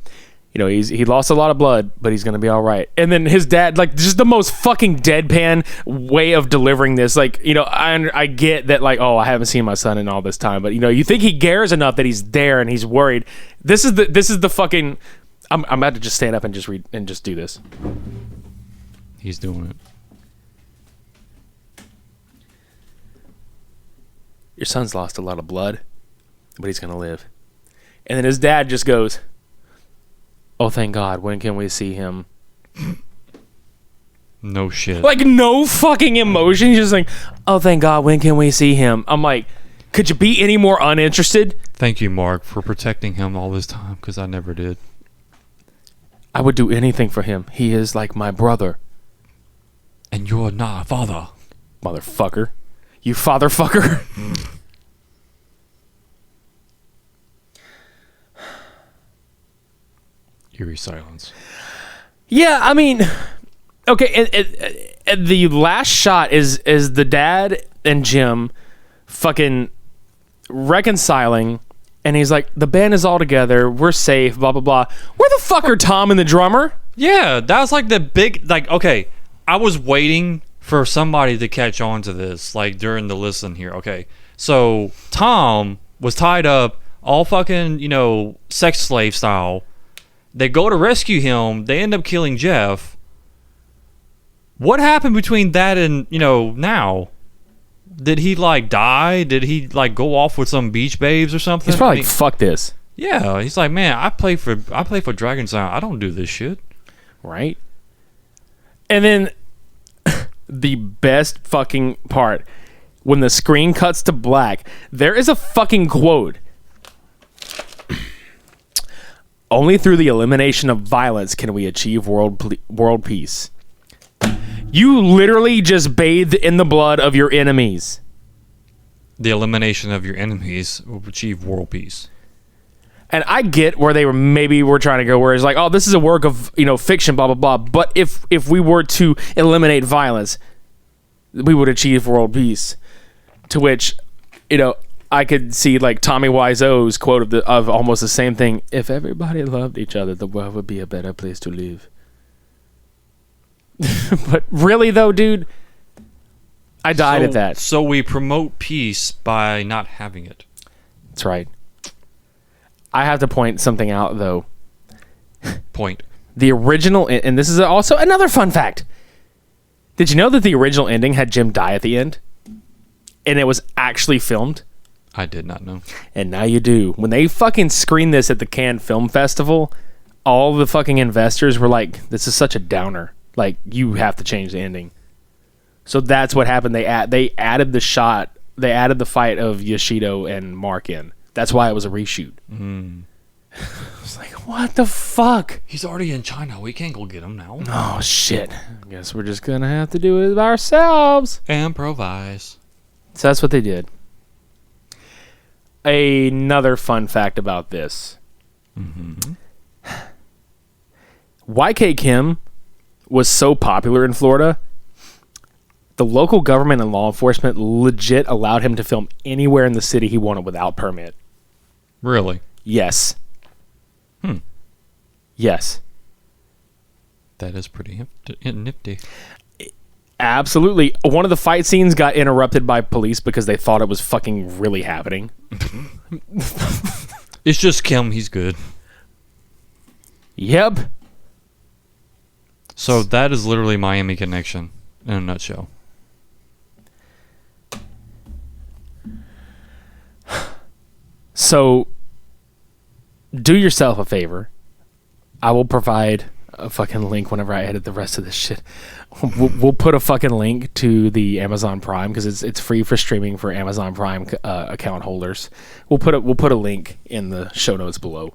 he lost a lot of blood, but he's gonna be all right. And then his dad, like, just the most fucking deadpan way of delivering this. Like, I get that, like, oh, I haven't seen my son in all this time, but you think he cares enough that he's there and he's worried. This is the fucking. I'm about to just stand up and just read and just do this. He's doing it. Your son's lost a lot of blood, but he's gonna live. And then his dad just goes, oh, thank God, when can we see him? No shit. Like, no fucking emotion. He's just like, oh, thank God, when can we see him? I'm like, could you be any more uninterested? Thank you, Mark, for protecting him all this time, because I never did. I would do anything for him. He is like my brother. And you're not a father. Motherfucker. You fatherfucker. Eerie silence. Yeah, I mean, okay, and the last shot is the dad and Jim fucking reconciling, and he's like, the band is all together, we're safe, blah, blah, blah. Where the fuck are Tom and the drummer? Yeah, that was like the big, like, okay, I was waiting for somebody to catch on to this, like, during the listen here, okay. So, Tom was tied up, all fucking, sex slave style. They go to rescue him. They end up killing Jeff. What happened between that and, now? Did he, like, die? Did he, like, go off with some beach babes or something? He's probably like, fuck this. Yeah, he's like, man, I play for Dragon Sound. I don't do this shit. Right? And then the best fucking part, when the screen cuts to black, there is a fucking quote. Only through the elimination of violence can we achieve world peace. You literally just bathed in the blood of your enemies. The elimination of your enemies will achieve world peace. And I get where they were trying to go, where it's like, oh, this is a work of fiction, blah blah blah. But if we were to eliminate violence, we would achieve world peace. To which, I could see like Tommy Wiseau's quote of almost the same thing. If everybody loved each other, the world would be a better place to live. But really though, dude, I died at that. So we promote peace by not having it. That's right. I have to point something out though. Point. The original, and this is also another fun fact. Did you know that the original ending had Jim die at the end? And it was actually filmed? I did not know. And now you do. When they fucking screened this at the Cannes Film Festival, all the fucking investors were like, this is such a downer. Like, you have to change the ending. So that's what happened. They added the shot. They added the fight of Yoshido and Mark in. That's why it was a reshoot. I was like, what the fuck? He's already in China. We can't go get him now. Oh, shit. I guess we're just going to have to do it ourselves. Improvise. So that's what they did. Another fun fact about this. YK Kim was so popular in Florida, the local government and law enforcement legit allowed him to film anywhere in the city he wanted without permit. Really? Yes. Yes. That is pretty nifty. Absolutely. One of the fight scenes got interrupted by police because they thought it was fucking really happening. It's just Kim. He's good. Yep. So that is literally Miami Connection in a nutshell. So do yourself a favor. I will provide a fucking link whenever I edit the rest of this shit. We'll put a fucking link to the Amazon Prime because it's free for streaming for Amazon Prime account holders. We'll put a link in the show notes below.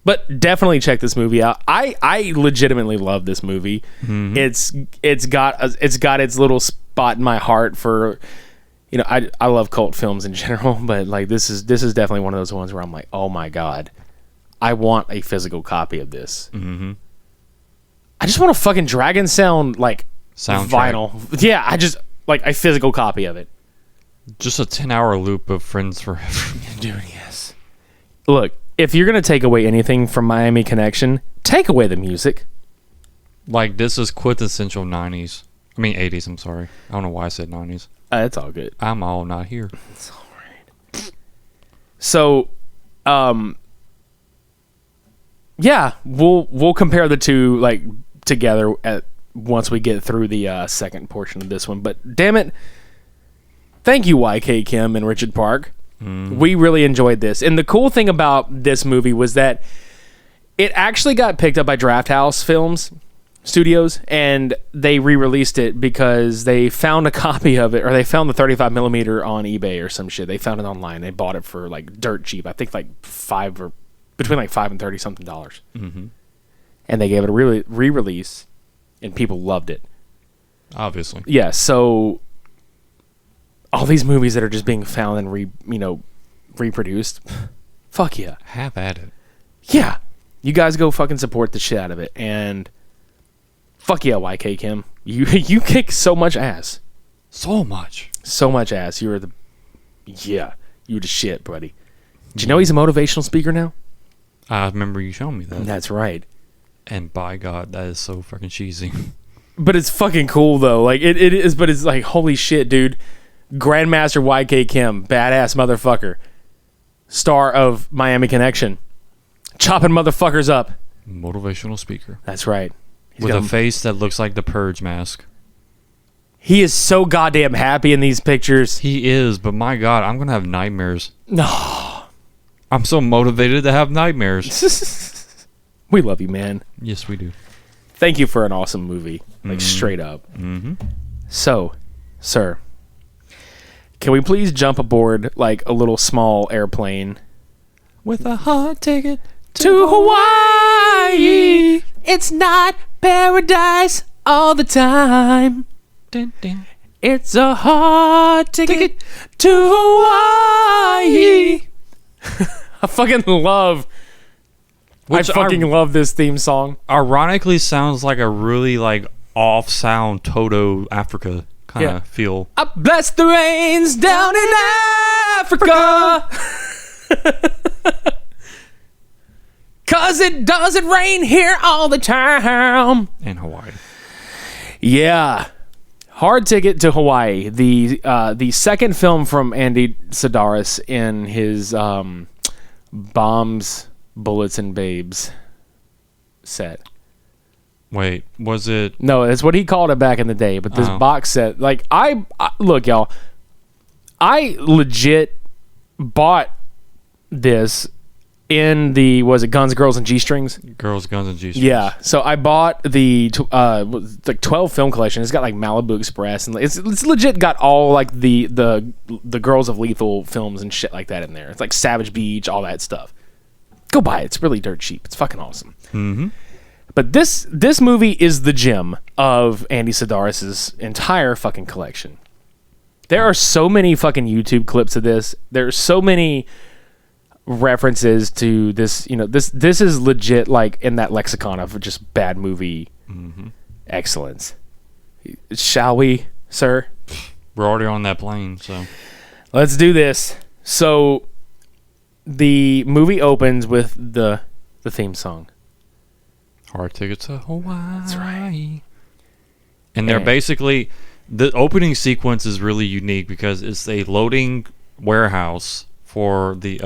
But definitely check this movie out. I legitimately love this movie. It's got its little spot in my heart for, you know, I love cult films in general, but like this is definitely one of those ones where I'm like, oh my god, I want a physical copy of this. I just want a fucking Dragon Sound like soundtrack. Vinyl. Yeah, I just like a physical copy of it. Just a 10-hour loop of Friends Forever. Dude, yes. Look, if you're gonna take away anything from Miami Connection, take away the music. Like, this is quintessential 90s. I mean 80s, I'm sorry. I don't know why I said 90s. It's all good. I'm all not here. It's all right. So, yeah, we'll compare the two like together once we get through the second portion of this one. But damn it, thank you YK Kim and Richard Park. We really enjoyed this. And the cool thing about this movie was that it actually got picked up by Drafthouse Films Studios, and they re-released it because they found a copy of it, or they found the 35 millimeter on eBay or some shit. They found it online. They bought it for like dirt cheap. I think like between like $5 and $30 something. And they gave it a re-release, and people loved it. Obviously. Yeah, so all these movies that are just being found and reproduced, fuck yeah. Have at it. Yeah. You guys go fucking support the shit out of it. And fuck yeah, YK Kim. You kick so much ass. So much. So much ass. You're the shit, buddy. Did you know he's a motivational speaker now? I remember you showing me that. That's right. And by God, that is so fucking cheesy. But it's fucking cool though. Like it is, but it's like, holy shit, dude. Grandmaster YK Kim, badass motherfucker. Star of Miami Connection. Chopping motherfuckers up. Motivational speaker. That's right. With a face that looks like the Purge mask. He is so goddamn happy in these pictures. He is, but my God, I'm going to have nightmares. No. I'm so motivated to have nightmares. We love you, man. Yes, we do. Thank you for an awesome movie. Like, straight up. So, sir, can we please jump aboard, like, a little small airplane? With a hot ticket to Hawaii. It's not paradise all the time. Ding, ding. It's a hot ticket to Hawaii. I fucking love... Which I fucking love this theme song. Ironically sounds like a really, like, off-sound Toto Africa kind of feel. I bless the rains down in Africa. 'Cause it doesn't rain here all the time. In Hawaii. Yeah. Hard Ticket to Hawaii. The second film from Andy Sidaris in his Bombs, Bullets, and Babes set. Wait, was it? No, that's what he called it back in the day. But this box set, like I look, y'all, I legit bought this in the Guns, Girls, and G-Strings? Girls, Guns, and G-Strings. Yeah. So I bought the 12 film collection. It's got like Malibu Express, and it's legit got all like the Girls of Lethal films and shit like that in there. It's like Savage Beach, all that stuff. Go buy it. It's really dirt cheap. It's fucking awesome. Mm-hmm. But this movie is the gem of Andy Sidaris' entire fucking collection. There are so many fucking YouTube clips of this. There are so many references to this. You know, this is legit like in that lexicon of just bad movie excellence. Shall we, sir? We're already on that plane, so Let's do this. So the movie opens with the theme song. Hard Ticket to Hawaii. That's right. And they're basically, the opening sequence is really unique because it's a loading warehouse for the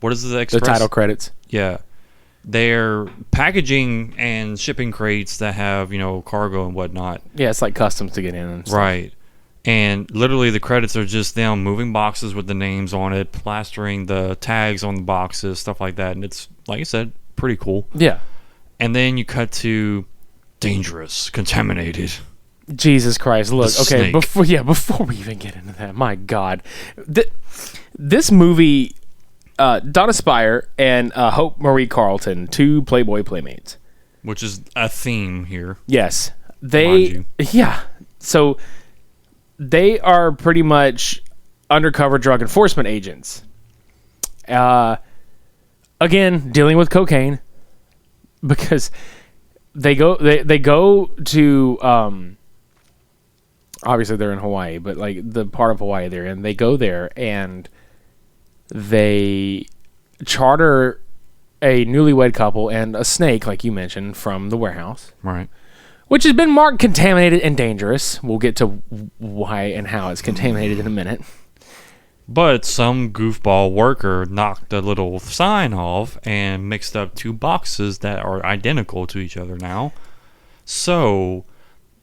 what is the express? The title credits. Yeah. They're packaging and shipping crates that have, cargo and whatnot. Yeah, it's like customs to get in and stuff. Right. And literally the credits are just them moving boxes with the names on it, plastering the tags on the boxes, stuff like that. And it's, like I said, pretty cool. Yeah. And then you cut to dangerous, contaminated. Jesus Christ! Look, okay. Snake. Before we even get into that, my God, this movie, Donna Spire and Hope Marie Carlton, two Playboy playmates, Which is a theme here. yes, Mind you. So they are pretty much undercover drug enforcement agents. Again, dealing with cocaine because they go to obviously they're in Hawaii, but like the part of Hawaii they're in, they go there and they charter a newlywed couple and a snake, like you mentioned, from the warehouse. Right. Which has been marked contaminated and dangerous. We'll get to why and how it's contaminated in a minute. But some goofball worker knocked a little sign off and mixed up two boxes that are identical to each other now. So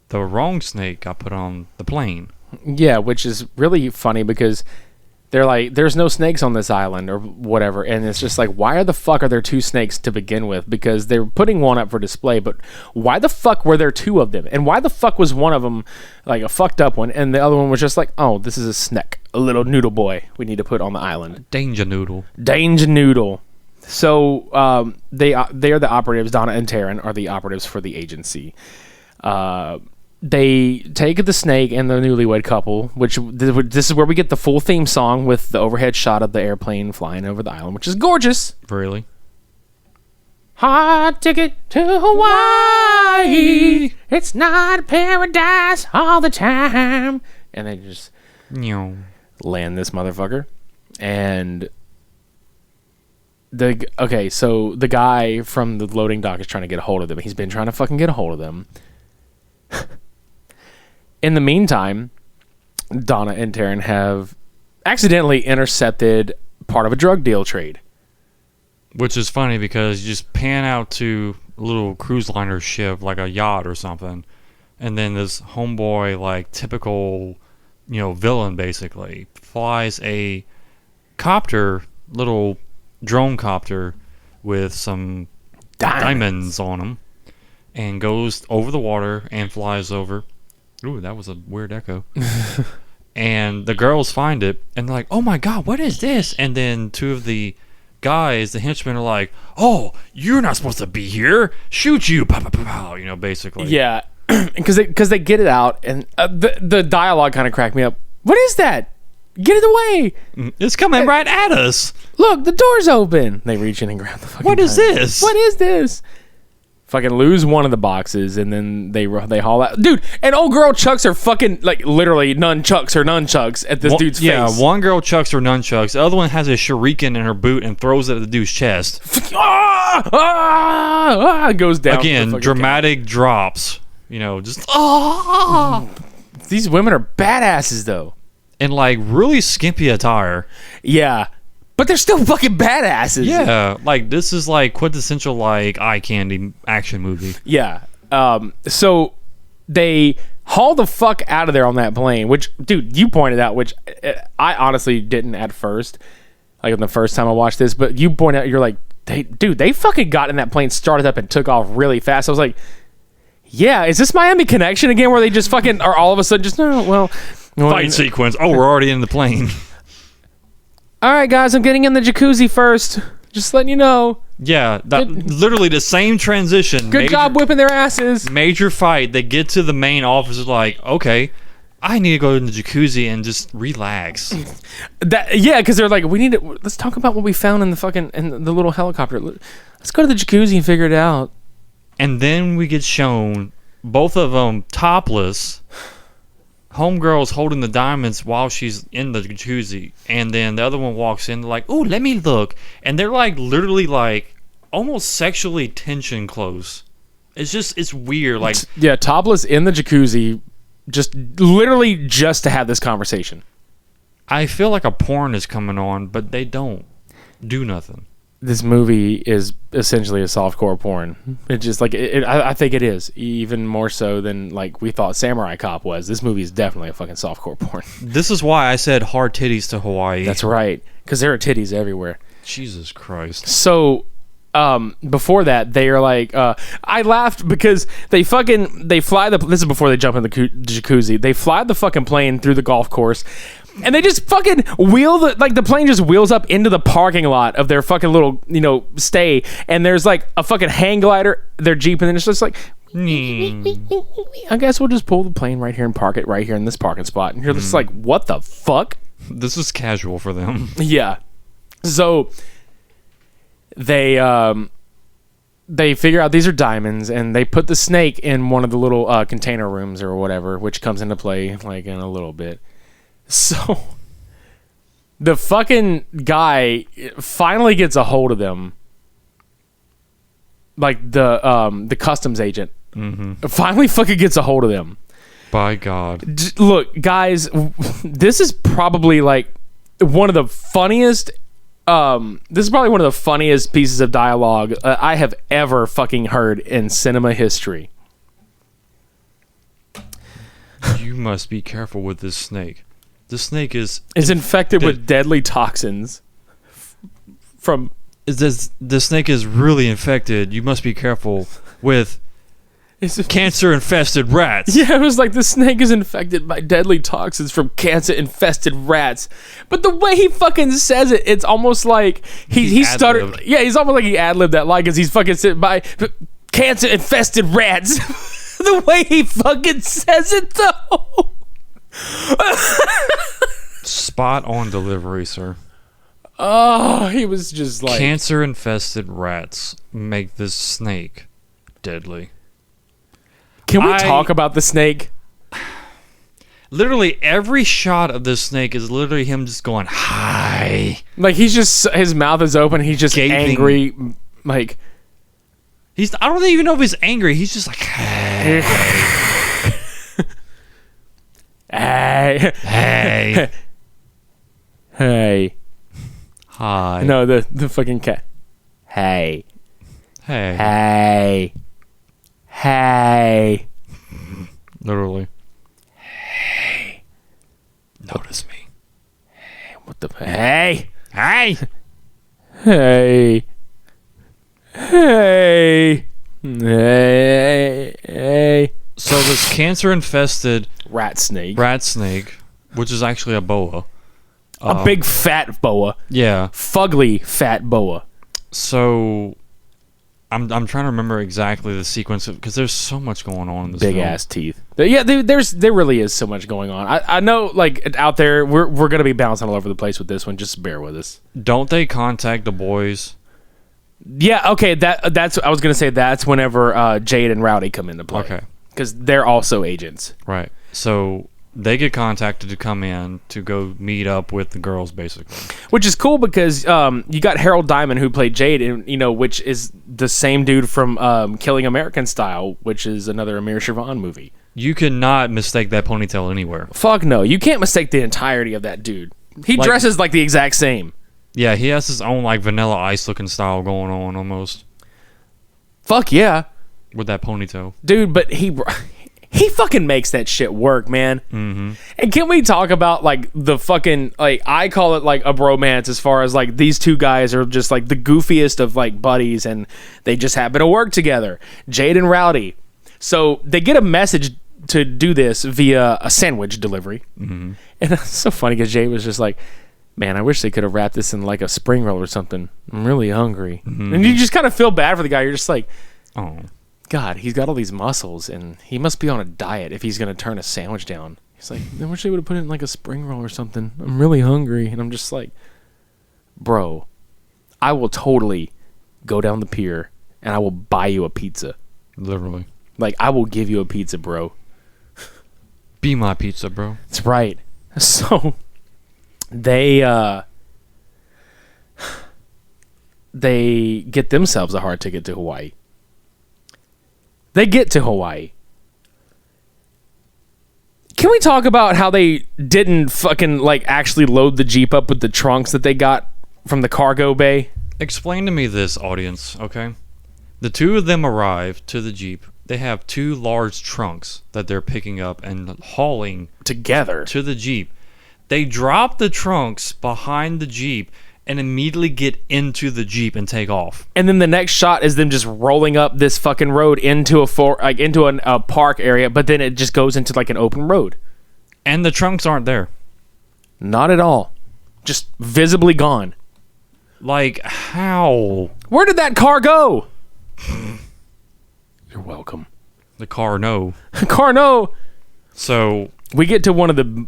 the wrong snake got put on the plane. Yeah, which is really funny because they're like, there's no snakes on this island or whatever. And it's just like, why the fuck are there two snakes to begin with? Because they're putting one up for display, but why the fuck were there two of them? And why the fuck was one of them like a fucked up one and the other one was just like, oh, this is a snake, a little noodle boy we need to put on the island. Danger noodle. Danger noodle. So they are the operatives. Donna and Taryn are the operatives for the agency. They take the snake and the newlywed couple, which this is where we get the full theme song with the overhead shot of the airplane flying over the island, which is gorgeous. Really? Hard ticket to Hawaii. It's not paradise all the time. And they just land this motherfucker. And so the guy from the loading dock is trying to get a hold of them. He's been trying to fucking get a hold of them. In the meantime, Donna and Taryn have accidentally intercepted part of a drug deal trade. Which is funny because you just pan out to a little cruise liner ship, like a yacht or something, and then this homeboy, like typical, villain basically, flies a copter, little drone copter with some diamonds on them, and goes over the water and flies over. Ooh, that was a weird echo. And the girls find it, and they're like, oh my God, what is this? And then two of the guys, the henchmen, are like, oh, you're not supposed to be here. Shoot you. Pow, pow, pow, pow, basically. Yeah, because they get it out, and the dialogue kind of cracked me up. What is that? Get it away. It's coming right at us. Look, the door's open. They reach in and grab the fucking What is this? What is this? fucking lose one of the boxes, and then they haul out. Dude, and old girl chucks her fucking, like, literally nunchucks at this dude's face. Yeah, one girl chucks her nunchucks. The other one has a shuriken in her boot and throws it at the dude's chest. Goes down. Again, dramatic drops. You know, just These women are badasses, though. in like really skimpy attire. Yeah. But they're still fucking badasses. Yeah, like this is like quintessential like eye candy action movie. Yeah. So they haul the fuck out of there on that plane, which, dude, you pointed out, which I honestly didn't at first, like the first time I watched this, but you pointed out, you're like, they fucking got in that plane, started up, and took off really fast. I was like, yeah, is this Miami Connection again, where they just fucking are all of a sudden just, Fight sequence. Oh, we're already in the plane. All right, guys, I'm getting in the jacuzzi first. Just letting you know. Yeah, literally the same transition. Good job whipping their asses. Major fight. They get to the main office, like, okay, I need to go in the jacuzzi and just relax. Because they're like, let's talk about what we found in the little helicopter. Let's go to the jacuzzi and figure it out. And then we get shown both of them topless. Homegirl's holding the diamonds while she's in the jacuzzi, and then the other one walks in, like, "Ooh, let me look," and they're like literally like almost sexually tension close. It's weird. Like, yeah, topless in the jacuzzi, just literally just to have this conversation. I feel like a porn is coming on, but they don't do nothing. This movie is essentially a softcore porn. It's just like I think it is, even more so than like we thought Samurai Cop was. This movie is definitely a fucking softcore porn. This is why I said hard titties to Hawaii. That's right, because there are titties everywhere. Jesus Christ. So before that, they are like, I laughed because they fly this is before they jump in the jacuzzi. They fly the fucking plane through the golf course, and they just fucking wheel the plane just wheels up into the parking lot of their fucking little, stay, and there's like a fucking hang glider, their Jeep, and then it's just like, I guess we'll just pull the plane right here and park it right here in this parking spot. And you're just like, what the fuck? This is casual for them. Yeah. So they figure out these are diamonds, and they put the snake in one of the little container rooms or whatever, which comes into play like in a little bit. So the fucking guy finally gets a hold of them, like the customs agent. Finally fucking gets a hold of them. By God. Look, guys, this is probably like one of the funniest pieces of dialogue I have ever fucking heard in cinema history. You must be careful with this snake. The snake is infected with deadly toxins from... The snake is really infected. You must be careful with cancer-infested rats. Yeah, it was like the snake is infected by deadly toxins from cancer-infested rats. But the way he fucking says it, it's almost like he stuttered. Yeah, he's almost like he ad-libbed that line because he's fucking sitting by cancer-infested rats. The way he fucking says it, though. Spot on delivery, sir. Oh, he was just like... Cancer-infested rats make this snake deadly. Can we talk about the snake? Literally every shot of this snake is literally him just going, hi. Like, he's just... His mouth is open. He's just gaping. Angry. Like... I don't even know if he's angry. He's just like, hey. Hey. Hey. Hey. Hi. No, the fucking cat. Hey. Hey. Hey. Hey. Literally. Hey. Notice me. Hey. What the... Hey. Hey. Hey. Hey. Hey. Hey. So this cancer-infested rat snake, which is actually a boa. A big fat boa. Yeah. Fugly fat boa. So I'm trying to remember exactly the sequence because there's so much going on in this big film. Ass teeth. Yeah, there really is so much going on. I know, like, out there we're gonna be bouncing all over the place with this one. Just bear with us. Don't they contact the boys Yeah, okay, that's I was gonna say that's whenever Jade and Rowdy come into play. Okay. Because they're also agents. Right. So they get contacted to come in to go meet up with the girls, basically. Which is cool because you got Harold Diamond who played Jade, and which is the same dude from Killing American Style, which is another Amir Shervan movie. You cannot mistake that ponytail anywhere. Fuck no, you can't mistake the entirety of that dude. He dresses like the exact same. Yeah, he has his own like Vanilla Ice looking style going on almost. Fuck yeah. With that ponytail. Dude, but he fucking makes that shit work, man. Mm-hmm. And can we talk about like the fucking like I call it like a bromance as far as like these two guys are just like the goofiest of like buddies and they just happen to work together. Jade and Rowdy. So they get a message to do this via a sandwich delivery. Mm-hmm. And it's so funny because Jade was just like, man, I wish they could have wrapped this in like a spring roll or something. I'm really hungry. Mm-hmm. And you just kind of feel bad for the guy. You're just like, oh. God, he's got all these muscles, and he must be on a diet if he's going to turn a sandwich down. He's like, I wish they would have put it in like a spring roll or something. I'm really hungry. And I'm just like, bro, I will totally go down the pier, and I will buy you a pizza. Literally. Like, I will give you a pizza, bro. Be my pizza, bro. That's right. So, they get themselves a hard ticket to Hawaii. They get to Hawaii. Can we talk about how they didn't fucking like actually load the Jeep up with the trunks that they got from the cargo bay? Explain to me this, audience, okay? The two of them arrive to the Jeep. They have two large trunks that they're picking up and hauling Together. to the Jeep. They drop the trunks behind the Jeep and immediately get into the Jeep and take off. And then the next shot is them just rolling up this fucking road into a park area, but then it just goes into like an open road. And the trunks aren't there. Not at all. Just visibly gone. Like, how? Where did that car go? You're welcome. The car, no. Car, no. So, we get to one of the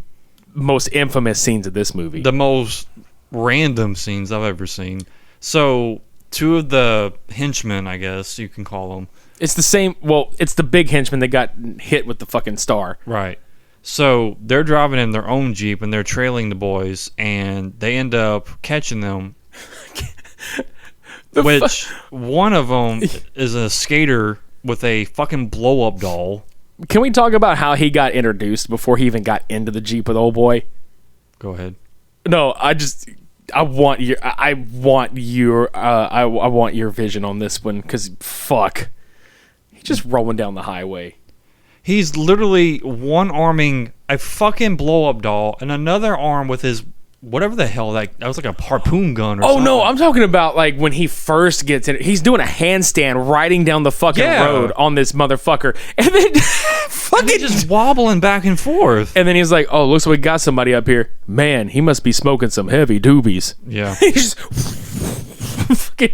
most infamous scenes of this movie. the most random scenes I've ever seen. So, two of the henchmen, I guess you can call them. It's the same. Well, it's the big henchman that got hit with the fucking star. Right. So, they're driving in their own Jeep and they're trailing the boys and they end up catching them. Which one of them is a skater with a fucking blow-up doll. Can we talk about how he got introduced before he even got into the Jeep with old boy? Go ahead. No, I want your vision on this one because fuck, he's just rolling down the highway. He's literally one-arming a fucking blow-up doll and another arm with his whatever the hell that was like a harpoon gun or something. Oh no, I'm talking about like when he first gets in. He's doing a handstand riding down the fucking road on this motherfucker, and then fucking just wobbling back and forth. And then he's like, "Oh, looks like we got somebody up here. Man, he must be smoking some heavy doobies." Yeah. He just fucking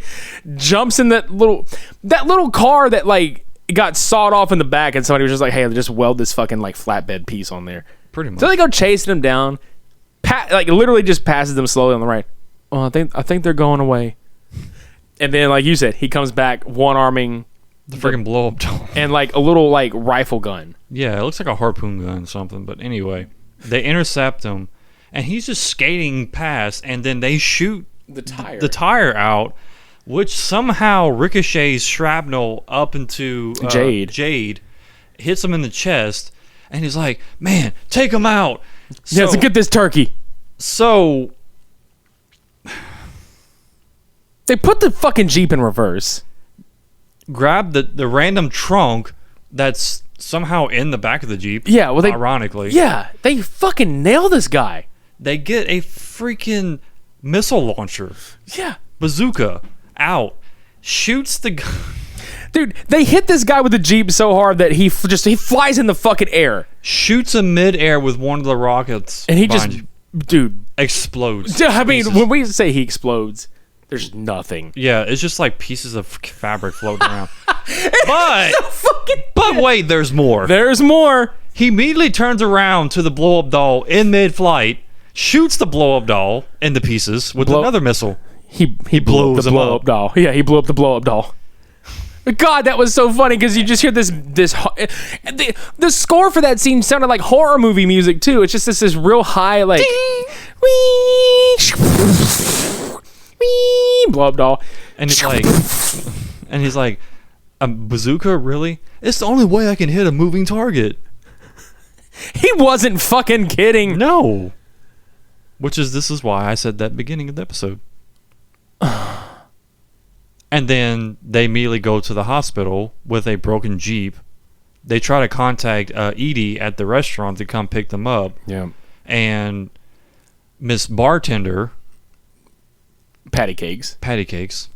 jumps in that little car that like got sawed off in the back, and somebody was just like, "Hey, just weld this fucking like flatbed piece on there." Pretty much. So they go chasing him down. Like literally just passes them slowly on the right. Oh, I think they're going away. And then, like you said, he comes back one-arming the freaking blow-up doll and like a little like rifle gun. Yeah, it looks like a harpoon gun or something. But anyway, they intercept him, and he's just skating past, and then they shoot the tire out, which somehow ricochets shrapnel up into Jade, hits him in the chest, and he's like, "Man, take him out." So, let's get this turkey. So they put the fucking Jeep in reverse. Grab the random trunk that's somehow in the back of the Jeep. Yeah, well, ironically. Yeah, they fucking nail this guy. They get a freaking missile launcher. Yeah. Bazooka out. Shoots the gun. Dude, they hit this guy with the Jeep so hard that he flies in the fucking air. Shoots him mid-air with one of the rockets. And he just, dude. Explodes. I mean, when we say he explodes, there's nothing. Yeah, it's just like pieces of fabric floating around. But wait, there's more. There's more. He immediately turns around to the blow-up doll in mid-flight, shoots the blow-up doll into pieces with another missile. He blew up the blow up doll. Yeah, he blew up the blow up doll. God, that was so funny because you just hear this the score for that scene sounded like horror movie music too. It's just this real high like blow up doll, and he's like, a bazooka, really? It's the only way I can hit a moving target. He wasn't fucking kidding. No. This is why I said that beginning of the episode. And then they immediately go to the hospital with a broken Jeep. They try to contact Edie at the restaurant to come pick them up. Yeah. And Miss Bartender, Patty Cakes,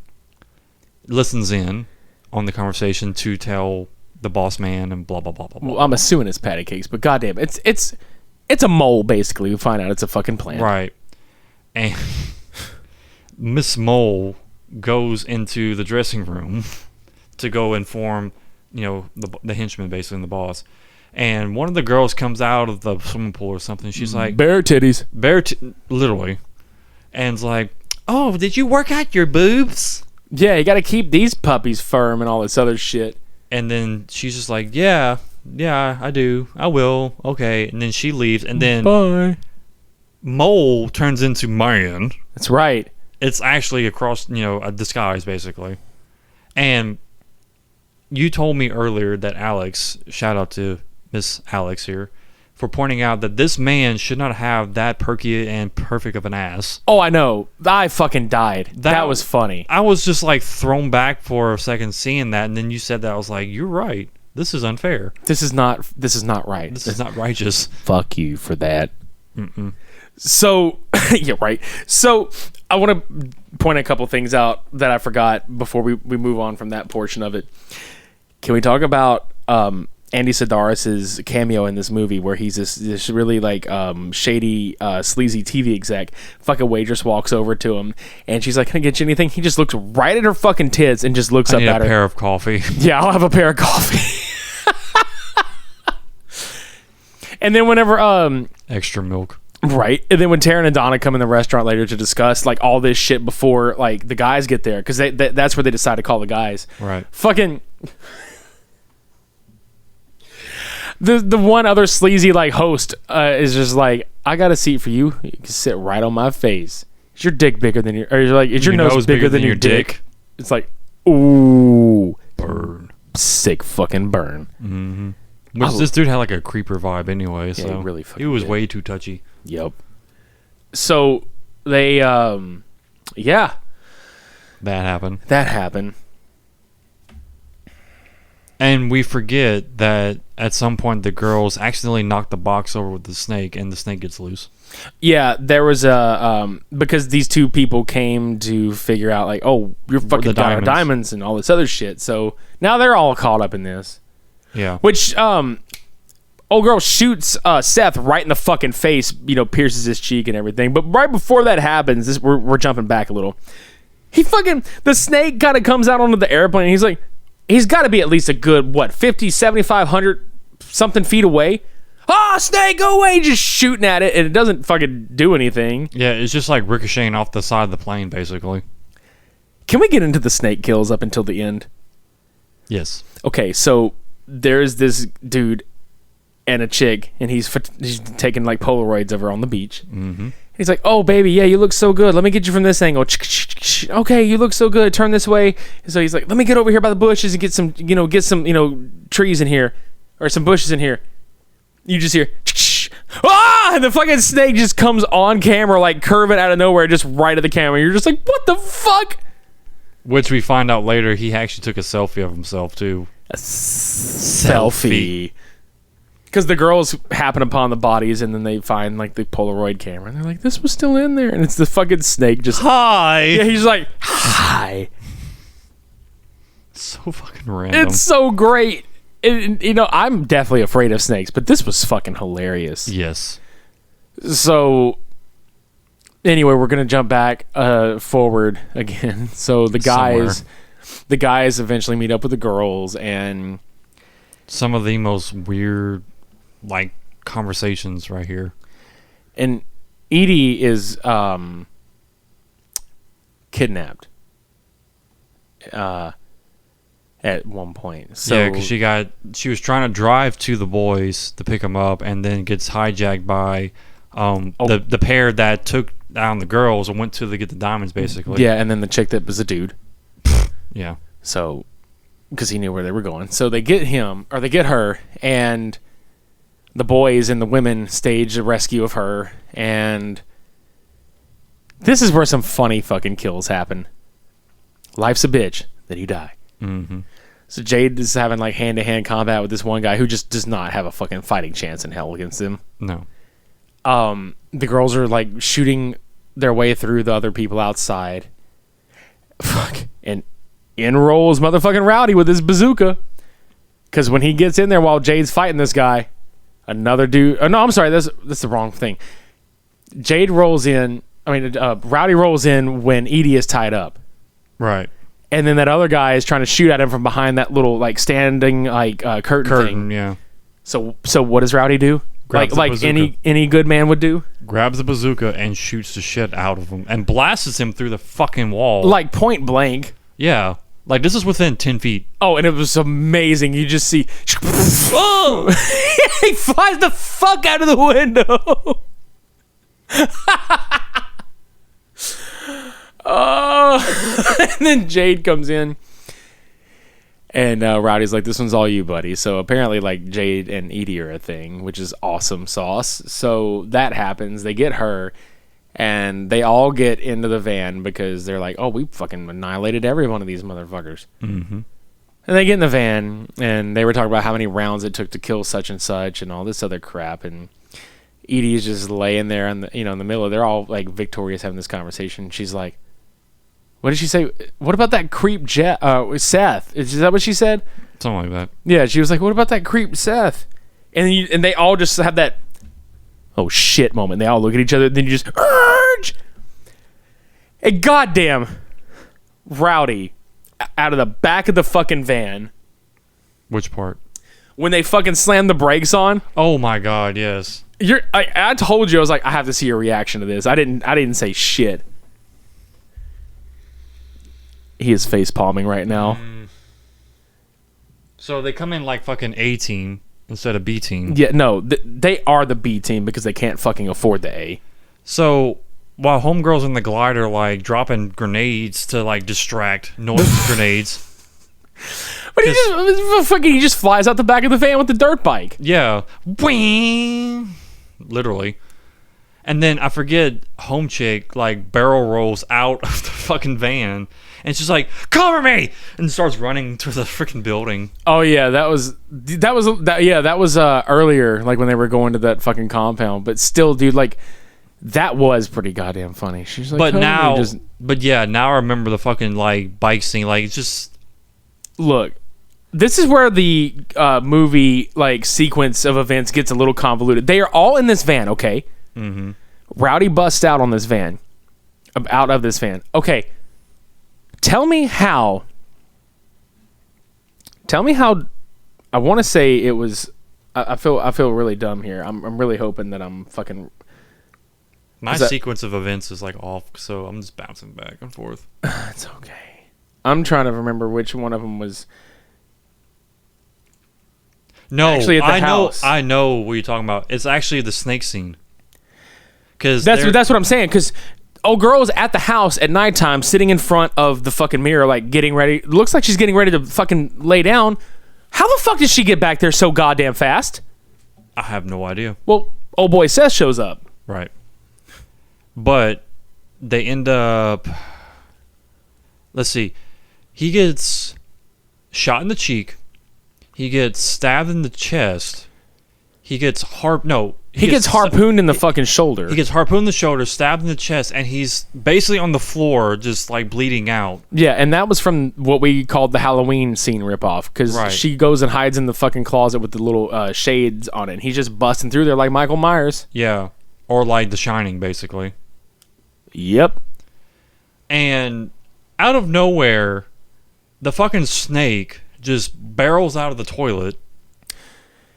listens in on the conversation to tell the boss man and blah, blah, blah, blah, blah. Well, I'm assuming it's Patty Cakes, but goddamn, it's a mole, basically. We find out it's a fucking plant. Right. And Miss Mole goes into the dressing room to go inform, the henchman, basically, and the boss. And one of the girls comes out of the swimming pool or something. She's like, bare titties. Literally. And it's like, oh, did you work out your boobs? Yeah, you got to keep these puppies firm and all this other shit. And then she's just like, yeah, I do. I will. Okay. And then she leaves. And then bye. Mole turns into man. That's right. It's actually across, a disguise, basically. And you told me earlier that Alex, shout out to Miss Alex here, for pointing out that this man should not have that perky and perfect of an ass. Oh, I know. I fucking died. That was funny. I was just like thrown back for a second seeing that, and then you said that. I was like, you're right. This is unfair. This is not right. This is not righteous. Fuck you for that. Mm-mm. So, yeah, right. So, I want to point a couple things out that I forgot before we move on from that portion of it. Can we talk about Andy Sidaris' cameo in this movie where he's this really like shady, sleazy TV exec? Fucking waitress walks over to him and she's like, "Can I get you anything?" He just looks right at her fucking tits and just looks up at her. I need a pair of coffee. Yeah, I'll have a pair of coffee. And then whenever extra milk. Right. And then when Taryn and Donna come in the restaurant later to discuss like all this shit before like the guys get there, because that's where they decide to call the guys. Right. Fucking the one other sleazy like host is just like, "I got a seat for you. You can sit right on my face. Is your dick bigger than your?" Or you're like, "Is your nose bigger than your dick?" It's like, ooh, burn, sick fucking burn. Mm-hmm. Which this dude had like a creeper vibe anyway. Yeah, so he really fucking he was did. way too touchy. Yep. So they, yeah. That happened. And we forget that at some point the girls accidentally knock the box over with the snake, and the snake gets loose. Yeah, there was a because these two people came to figure out like, oh, you're fucking diamonds and all this other shit. So now they're all caught up in this. Yeah. Which old girl shoots Seth right in the fucking face, pierces his cheek and everything. But right before that happens, we're jumping back a little. The snake kind of comes out onto the airplane. And he's got to be at least a good, 50, 75, 100 something feet away. "Ah, snake, go away!" Just shooting at it, and it doesn't fucking do anything. Yeah, it's just like ricocheting off the side of the plane, basically. Can we get into the snake kills up until the end? Yes. Okay, so there's this dude and a chick, and he's taking like Polaroids of her on the beach. Mm-hmm. He's like, "Oh, baby, yeah, you look so good. Let me get you from this angle. Okay, you look so good. Turn this way." And so he's like, "Let me get over here by the bushes and get some trees in here, or some bushes in here." You just hear, "Ah!" And the fucking snake just comes on camera, like curving out of nowhere, just right at the camera. You're just like, what the fuck? Which we find out later, he actually took a selfie of himself too. A selfie. Because the girls happen upon the bodies, and then they find like the Polaroid camera, and they're like, "This was still in there," and it's the fucking snake just hi. Yeah, he's like, "Hi." So fucking random. It's so great. I'm definitely afraid of snakes, but this was fucking hilarious. Yes. So anyway, we're gonna jump back forward again. So the guys eventually meet up with the girls, and some of the most weird like conversations right here. And Edie is kidnapped. At one point. So yeah, because she was trying to drive to the boys to pick them up, and then gets hijacked by the pair that took down the girls and went to get the diamonds, basically. Yeah, and then the chick that was a dude. Yeah. So, because he knew where they were going. So they get her, and the boys and the women stage a rescue of her, and this is where some funny fucking kills happen. Life's a bitch, then you die. Mm-hmm. So Jade is having like hand-to-hand combat with this one guy who just does not have a fucking fighting chance in hell against him. No. The girls are like shooting their way through the other people outside. Fuck. And in rolls motherfucking Rowdy with his bazooka. Because when he gets in there while Jade's fighting this guy, another dude... Oh, no, I'm sorry. That's the wrong thing. Jade rolls in... Rowdy rolls in when Edie is tied up. Right. And then that other guy is trying to shoot at him from behind that little like standing like curtain thing. Yeah. So what does Rowdy do? Grabs Like any good man would do? Grabs the bazooka and shoots the shit out of him and blasts him through the fucking wall. Like point blank. Yeah. Like this is within 10 feet. Oh, and it was amazing. You just see oh! He flies the fuck out of the window. Oh, and then Jade comes in, and Rowdy's like, "This one's all you, buddy." So apparently, like Jade and Edie are a thing, which is awesome sauce. So that happens. They get her, and they all get into the van because they're like, "Oh, we fucking annihilated every one of these motherfuckers." Mm-hmm. And they get in the van, and they were talking about how many rounds it took to kill such and such, and all this other crap, and Edie's just laying there in the middle. They're all like victorious having this conversation. She's like, what did she say? What about that creep Seth? Is that what she said? Something like that. Yeah, she was like, what about that creep Seth? And they all just have that oh shit moment. They all look at each other, and then you just urge. And goddamn Rowdy out of the back of the fucking van. Which part? When they fucking slam the brakes on. Oh my god, yes. I told you, I was like, I have to see your reaction to this. I didn't say shit. He is face palming right now. So they come in like fucking A team instead of B team. Yeah, no, they are the B team because they can't fucking afford the A. So while homegirls in the glider like dropping grenades to like distract noise grenades. But he just flies out the back of the van with the dirt bike. Yeah. Whee! Literally. And then I forget home chick like barrel rolls out of the fucking van and she's like, "Cover me!" and starts running to the freaking building. Oh yeah, that was earlier, like when they were going to that fucking compound. But still, dude, like that was pretty goddamn funny. She's like, but now I remember the fucking like bike scene. Like it's just look. This is where the movie like sequence of events gets a little convoluted. They are all in this van, okay? Mm-hmm. Rowdy busts out of this van. Okay. Tell me how. I want to say it was. I feel really dumb here. I'm really hoping that I'm fucking. My sequence of events is like off, so I'm just bouncing back and forth. It's okay. I'm trying to remember which one of them was. No, actually at the house. I know what you're talking about. It's actually the snake scene. Because that's what I'm saying. Because old girl is at the house at nighttime, sitting in front of the fucking mirror, like getting ready. Looks like she's getting ready to fucking lay down. How the fuck did she get back there so goddamn fast? I have no idea. Well, old boy Seth shows up. Right. But they end up. Let's see. He gets shot in the cheek. He gets stabbed in the chest. He gets harpooned in the fucking shoulder. He gets harpooned in the shoulder, stabbed in the chest, and he's basically on the floor, just like bleeding out. Yeah, and that was from what we called the Halloween scene ripoff, because she goes and hides in the fucking closet with the little shades on it. And he's just busting through there like Michael Myers. Yeah, or like The Shining, basically. Yep. And out of nowhere, the fucking snake just barrels out of the toilet.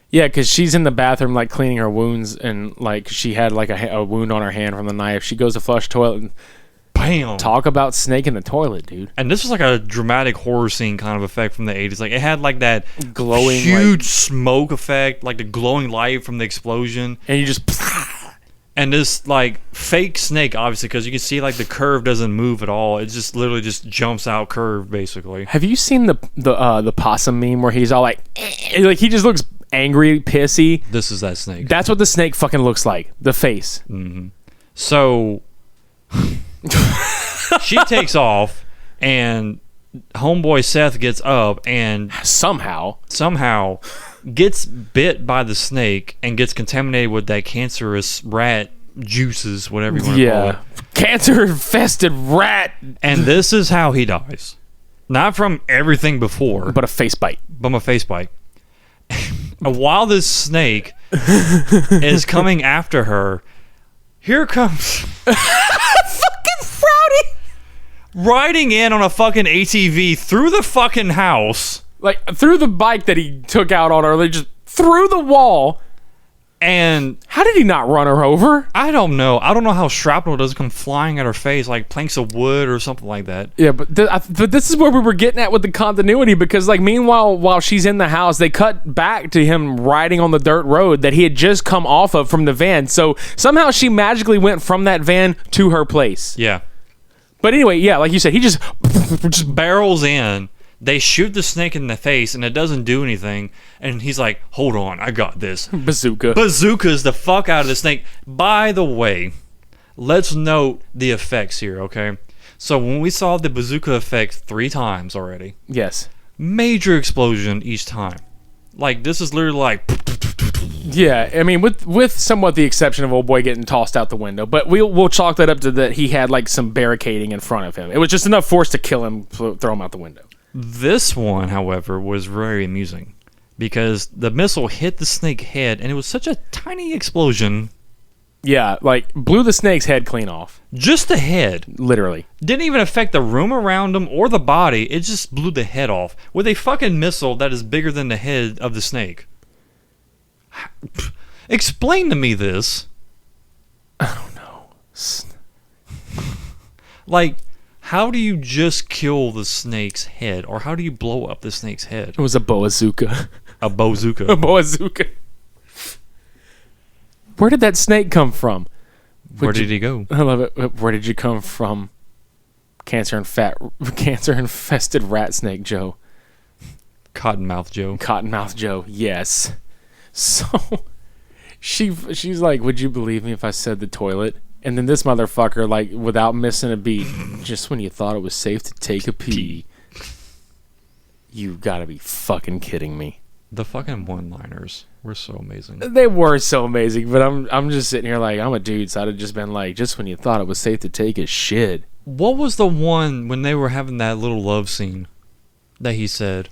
Yeah, because she's in the bathroom, like, cleaning her wounds, and, like, she had, like, a wound on her hand from the knife. She goes to flush the toilet, and bam. Talk about snake in the toilet, dude. And this was like a dramatic horror scene kind of effect from the 80s. Like, it had like that Glowing, huge smoke effect, like the glowing light from the explosion. And you just... And this like fake snake, obviously, because you can see like the curve doesn't move at all. It just literally just jumps out curved, basically. Have you seen the possum meme where he's all like he just looks angry, pissy? This is that snake. That's what the snake fucking looks like. The face. Mm-hmm. So she takes off, and homeboy Seth gets up and somehow gets bit by the snake and gets contaminated with that cancerous rat juices, whatever you want to call it. Cancer-infested rat. And this is how he dies. Not from everything before. But a face bite. But a face bite. While this snake is coming after her, here comes... fucking Rowdy! Riding in on a fucking ATV through the fucking house. Like, through the bike that he took out on earlier, just through the wall. And how did he not run her over? I don't know. I don't know how shrapnel doesn't come flying at her face, like planks of wood or something like that. Yeah, but this is where we were getting at with the continuity, because, like, meanwhile, while she's in the house, they cut back to him riding on the dirt road that he had just come off of from the van. So somehow she magically went from that van to her place. Yeah. But anyway, yeah, like you said, he just barrels in. They shoot the snake in the face, and it doesn't do anything. And he's like, hold on, I got this. Bazookas the fuck out of the snake. By the way, let's note the effects here, okay? So when we saw the bazooka effect 3 times already. Yes. Major explosion each time. Like, this is literally like... Yeah, I mean, with somewhat the exception of old boy getting tossed out the window, but we'll chalk that up to that he had, like, some barricading in front of him. It was just enough force to kill him, throw him out the window. This one, however, was very amusing because the missile hit the snake head and it was such a tiny explosion. Yeah, like blew the snake's head clean off. Just the head. Literally. Didn't even affect the room around him or the body. It just blew the head off with a fucking missile that is bigger than the head of the snake. Explain to me this. I don't know. Like... how do you just kill the snake's head? Or how do you blow up the snake's head? It was a bazooka. A bazooka. A bazooka. Where did that snake come from? Where did he go? I love it. Where did you come from? Cancer-infested rat snake Joe. Cottonmouth Joe. Cottonmouth Joe, yes. So, she's like, would you believe me if I said the toilet? And then this motherfucker, like, without missing a beat, just when you thought it was safe to take a pee, you gotta be fucking kidding me. The fucking one-liners were so amazing. They were so amazing, but I'm just sitting here like, I'm a dude, so I'd have just been like, just when you thought it was safe to take a shit. What was the one when they were having that little love scene that he said?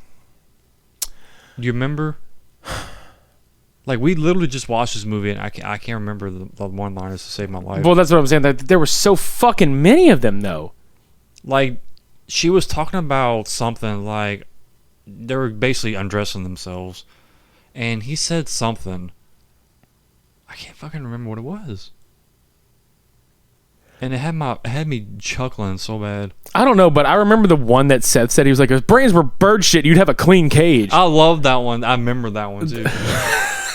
Do you remember? Like, we literally just watched this movie, and I can't remember the one-liners to save my life. Well, that's what I'm saying. There were so fucking many of them, though. Like, she was talking about something, like, they were basically undressing themselves, and he said something. I can't fucking remember what it was. And it had me chuckling so bad. I don't know, but I remember the one that Seth said. He was like, if brains were bird shit, you'd have a clean cage. I love that one. I remember that one, too.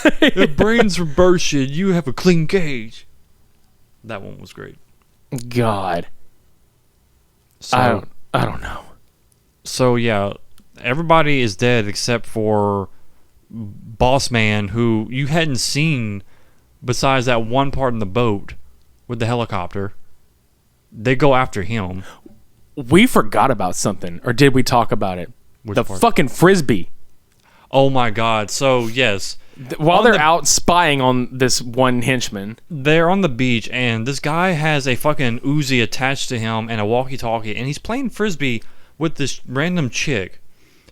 If brains were bird shit, you have a clean cage. That one was great. God. So, I don't know. So yeah, everybody is dead except for Boss Man, who you hadn't seen besides that one part in the boat with the helicopter. They go after him. We forgot about something, or did we talk about it? Which the part? Fucking frisbee. Oh my god. So yes, while they're out spying on this one henchman, they're on the beach, and this guy has a fucking Uzi attached to him and a walkie-talkie, and he's playing frisbee with this random chick.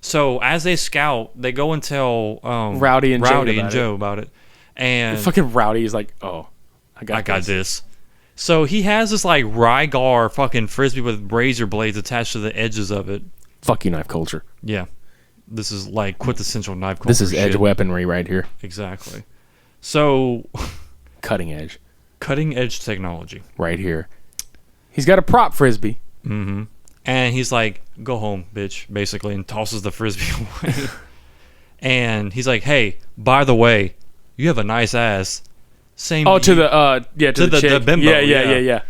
So as they scout, they go and tell Rowdy and Joe about it. And fucking Rowdy is like, "Oh, I got this." So he has this like Rygar fucking frisbee with razor blades attached to the edges of it. Fuck you, knife culture. Yeah. This is like quintessential knife culture. This is edge weaponry right here. Exactly. So cutting edge technology right here. He's got a prop frisbee. Mm-hmm. And he's like, "Go home, bitch," basically, and tosses the frisbee away. And he's like, "Hey, by the way, you have a nice ass." Same. Oh, to the chick. The bimbo. Yeah.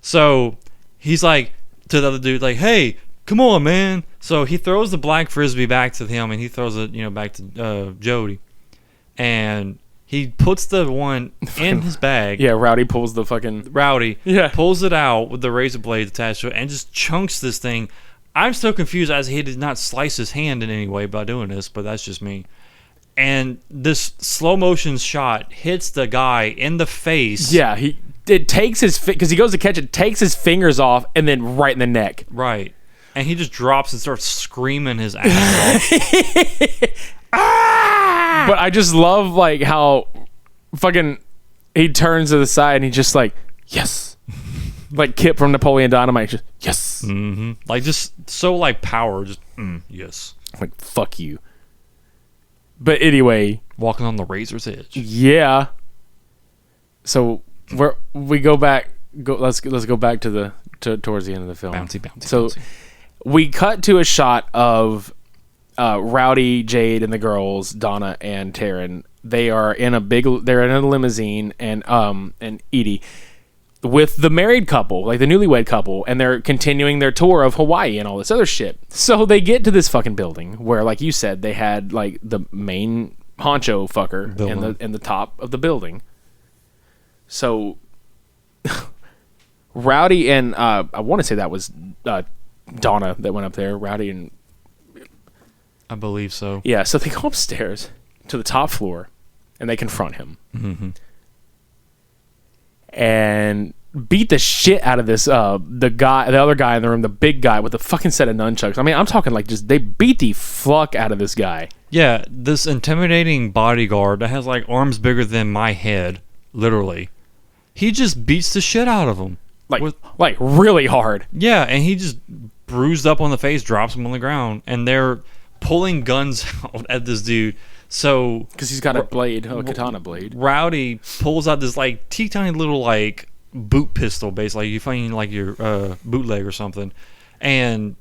So he's like to the other dude, like, "Hey, come on, man." So he throws the black frisbee back to him, and he throws it, back to Jody, and he puts the one in his bag. Yeah, Rowdy pulls the fucking... pulls it out with the razor blade attached to it and just chunks this thing. I'm still confused as he did not slice his hand in any way by doing this, but that's just me. And this slow motion shot hits the guy in the face. Yeah, it takes his... Because he goes to catch it, takes his fingers off, and then right in the neck. Right. And he just drops and starts screaming his ass off. Ah! But I just love like how fucking he turns to the side and he just like, yes. Like Kip from Napoleon Dynamite, just yes. Mm-hmm. Like just so like power, just yes. Like fuck you. But anyway, walking on the razor's edge. Yeah. So we go back. Let's go back to towards the end of the film. Bouncy. So we cut to a shot of Rowdy, Jade, and the girls, Donna and Taryn. They're in a limousine, and Edie with the married couple, like the newlywed couple, and they're continuing their tour of Hawaii and all this other shit. So they get to this fucking building where, like you said, they had like the main honcho fucker in the top of the building. So Rowdy and I want to say that was Donna that went up there. Rowdy and I believe so. Yeah, so they go upstairs to the top floor and they confront him. Mm-hmm. And beat the shit out of this the other guy in the room, the big guy with the fucking set of nunchucks. I mean, I'm talking like just they beat the fuck out of this guy. Yeah, this intimidating bodyguard that has like arms bigger than my head, literally. He just beats the shit out of him. Like really hard. Yeah, and he just bruised up on the face, drops him on the ground, and they're pulling guns out at this dude. So because he's got a katana blade. Rowdy pulls out this like teeny little like boot pistol, basically. Like you find like your bootleg or something. And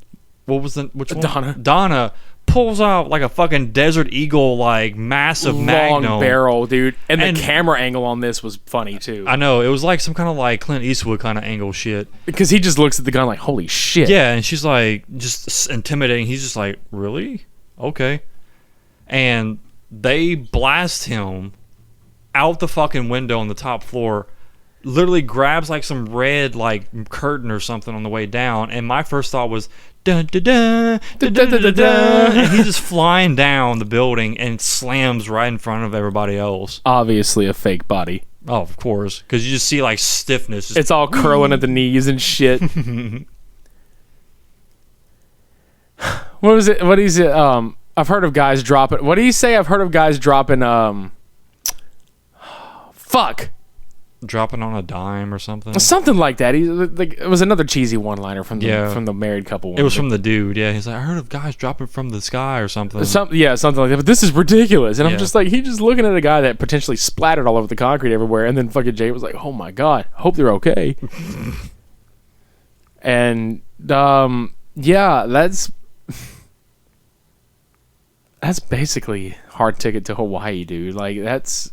which one? Donna pulls out like a fucking Desert Eagle, like massive long Magnum barrel, dude. And the camera angle on this was funny too. I know, it was like some kind of like Clint Eastwood kind of angle shit. Because he just looks at the gun like, holy shit. Yeah, and she's like just intimidating. He's just like, really? Okay. And they blast him out the fucking window on the top floor. Literally grabs like some red like curtain or something on the way down, and my first thought was dun dun dun dun dun dun dun dun, and he's just flying down the building and slams right in front of everybody else. Obviously a fake body. Oh, of course, because you just see like stiffness. It's all curling at the knees and shit. What was it? What is it? I've heard of guys dropping. What do you say? I've heard of guys dropping. Fuck. Dropping on a dime or something. Something like that. It was another cheesy one-liner from the married couple. It was from the dude. Yeah, he's like, I heard of guys dropping from the sky or something. Something like that. But this is ridiculous. And I'm just like, he's just looking at a guy that potentially splattered all over the concrete everywhere. And then fucking Jay was like, oh my god, hope they're okay. And yeah, that's basically Hard Ticket to Hawaii, dude. Like that's.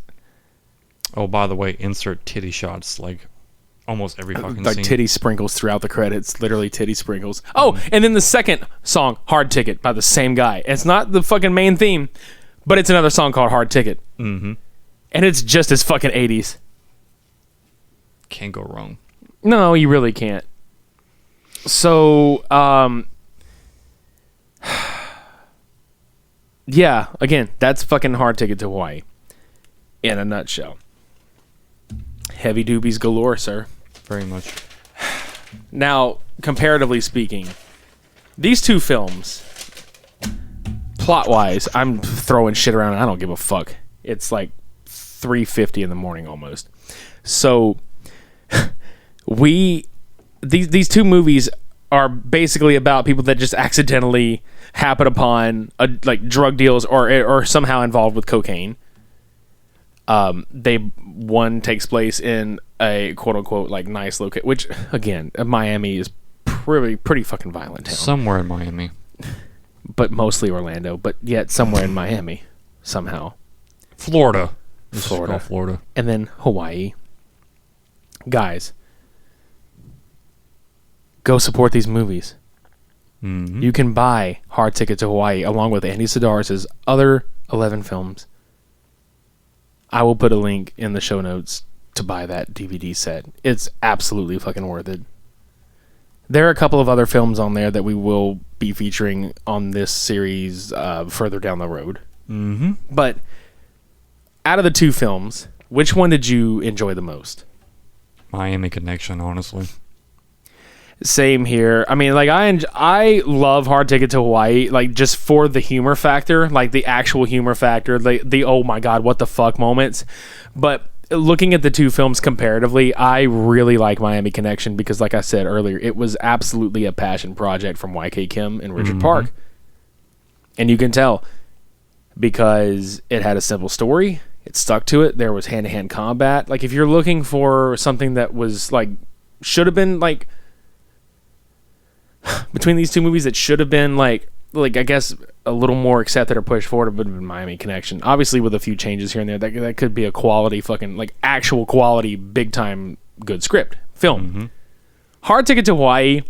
Oh, by the way, insert titty shots like almost every fucking like scene. Titty sprinkles throughout the credits. Literally titty sprinkles. Oh, and then the second song, Hard Ticket, by the same guy. It's not the fucking main theme, but it's another song called Hard Ticket. Mm-hmm. And it's just as fucking 80s. Can't go wrong. No, you really can't. So, yeah, again, that's fucking Hard Ticket to Hawaii. In a nutshell. Heavy doobies galore, sir. Very much. Now, comparatively speaking, these two films, plot-wise, I'm throwing shit around and I don't give a fuck. It's like 3:50 in the morning almost. So, these two movies are basically about people that just accidentally happen upon like drug deals or somehow involved with cocaine. One takes place in a quote unquote like nice location. Which again, Miami is pretty fucking violent town. Somewhere in Miami, but mostly Orlando. But yet somewhere in Miami somehow. Florida, Florida, and then Hawaii. Guys, go support these movies. Mm-hmm. You can buy Hard Ticket to Hawaii along with Andy Sidaris' other 11 films. I will put a link in the show notes to buy that DVD set. It's absolutely fucking worth it. There are a couple of other films on there that we will be featuring on this series further down the road. Mm-hmm. But out of the two films, which one did you enjoy the most? Miami Connection, honestly. Same here. I mean, like I love Hard Ticket to Hawaii, like just for the humor factor, like the actual humor factor, the oh my god, what the fuck moments. But looking at the two films comparatively, I really like Miami Connection because, like I said earlier, it was absolutely a passion project from YK Kim and Richard Park, and you can tell because it had a simple story. It stuck to it. There was hand-to-hand combat. Like, if you're looking for something that was, like, should have been, like, between these two movies, it should have been, like I guess, a little more accepted or pushed forward, but Miami Connection. Obviously, with a few changes here and there, that could be a quality fucking, like, actual quality, big-time good script. Film. Mm-hmm. Hard Ticket to Hawaii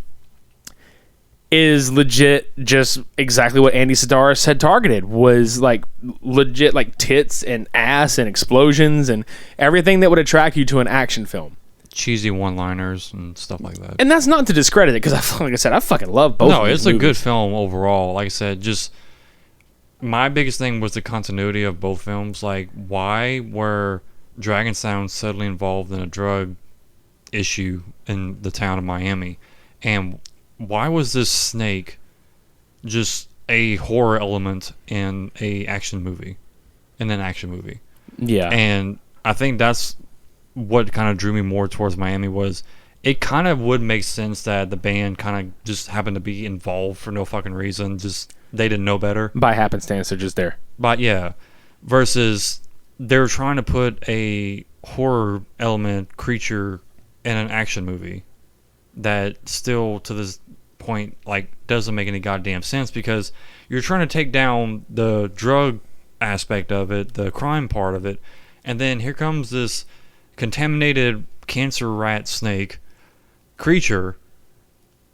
is legit just exactly what Andy Sidaris had targeted, was like legit like tits and ass and explosions and everything that would attract you to an action film. Cheesy one-liners and stuff like that. And that's not to discredit it, because like I said, I fucking love both. No, of it's these a good movies. film overall. Like I said, just my biggest thing was the continuity of both films. Like, why were Dragon Sound suddenly involved in a drug issue in the town of Miami? And why was this snake just a horror element in an action movie? Yeah. And I think that's what kind of drew me more towards Miami. Was it kind of would make sense that the band kind of just happened to be involved for no fucking reason. Just they didn't know better. By happenstance, they're just there. But yeah, versus they're trying to put a horror element creature in an action movie that still to this point like doesn't make any goddamn sense, because you're trying to take down the drug aspect of it, the crime part of it, and then here comes this contaminated cancer rat snake creature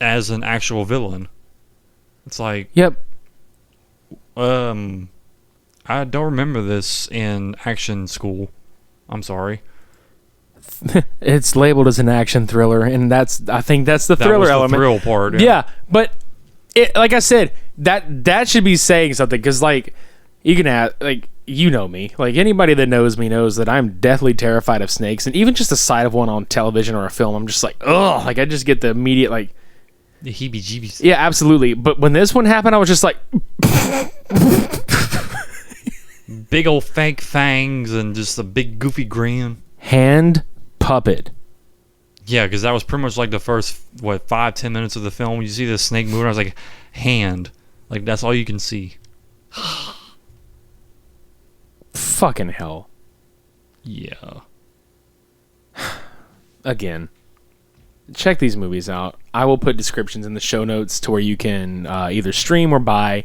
as an actual villain. It's like, Yep. I don't remember this in action school. I'm sorry. It's labeled as an action thriller, and I think that's the thriller element. The thrill part. Yeah, but it, like I said, that should be saying something, because like you can have, like, you know me, like anybody that knows me knows that I'm deathly terrified of snakes, and even just the sight of one on television or a film, I'm just like, ugh, like I just get the immediate like The heebie-jeebies. yeah, absolutely. But when this one happened, I was just like, Big old fake fangs and just a big goofy grin. hand puppet. Yeah, because that was pretty much like the first 5-10 minutes of the film. You see the snake moving, I was like, hand, like that's all you can see. Fucking hell. Yeah. Again, check these movies out. I will put descriptions in the show notes to where you can either stream or buy.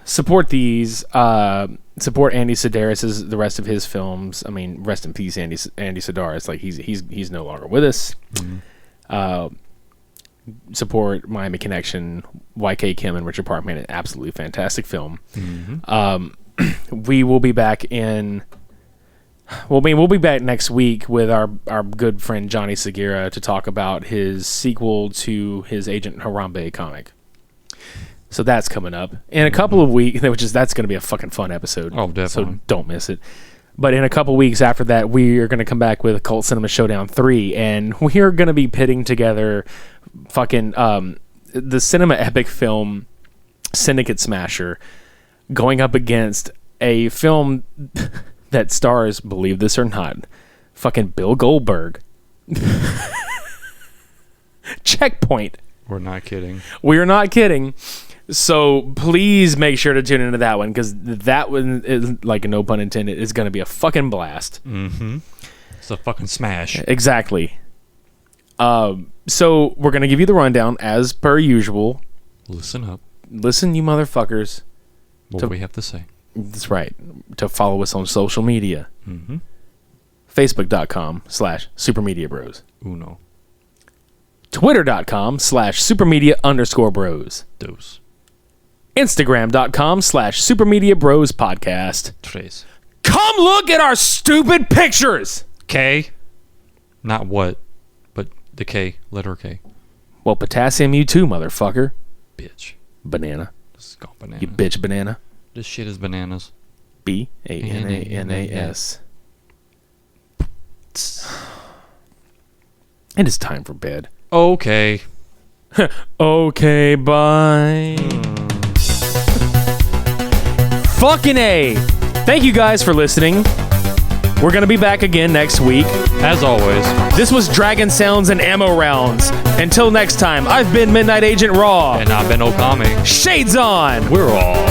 Support these. Support Andy Sidaris' the rest of his films. I mean, rest in peace, Andy Sidaris. Like he's no longer with us. Mm-hmm. Support Miami Connection. YK Kim and Richard Park made an absolutely fantastic film. Mm-hmm. We will be back in. We'll be back next week with our good friend Johnny Segura to talk about his sequel to his Agent Harambe comic. So that's coming up in a couple of weeks, that's going to be a fucking fun episode. Oh, definitely. So don't miss it. But in a couple weeks after that, we are going to come back with Cult Cinema Showdown 3, and we are going to be pitting together fucking the cinema epic film Syndicate Smasher going up against a film that stars, believe this or not, fucking Bill Goldberg. Checkpoint. We're not kidding. We're not kidding. So please make sure to tune into that one, because that one is, like, no pun intended, is going to be a fucking blast. Mm-hmm. It's a fucking smash. Exactly. So we're gonna give you the rundown as per usual. Listen up. Listen, you motherfuckers. What we have to say. That's right. To follow us on social media. Mm-hmm. Facebook.com/supermediabros. Uno. Twitter.com/supermedia_bros. Dos. Instagram.com/supermediabros podcast. Tres. Come look at our stupid pictures. K. Not what, but the K. Letter K. Well, potassium you too, motherfucker. Bitch. Banana. This is called banana. You bitch banana. This shit is bananas. BANANAS. It is time for bed. Okay. Okay, bye. Fucking A. Thank you guys for listening. We're going to be back again next week. As always. This was Dragon Sounds and Ammo Rounds. Until next time, I've been Midnight Agent Raw. And I've been Okami. Shades on. We're all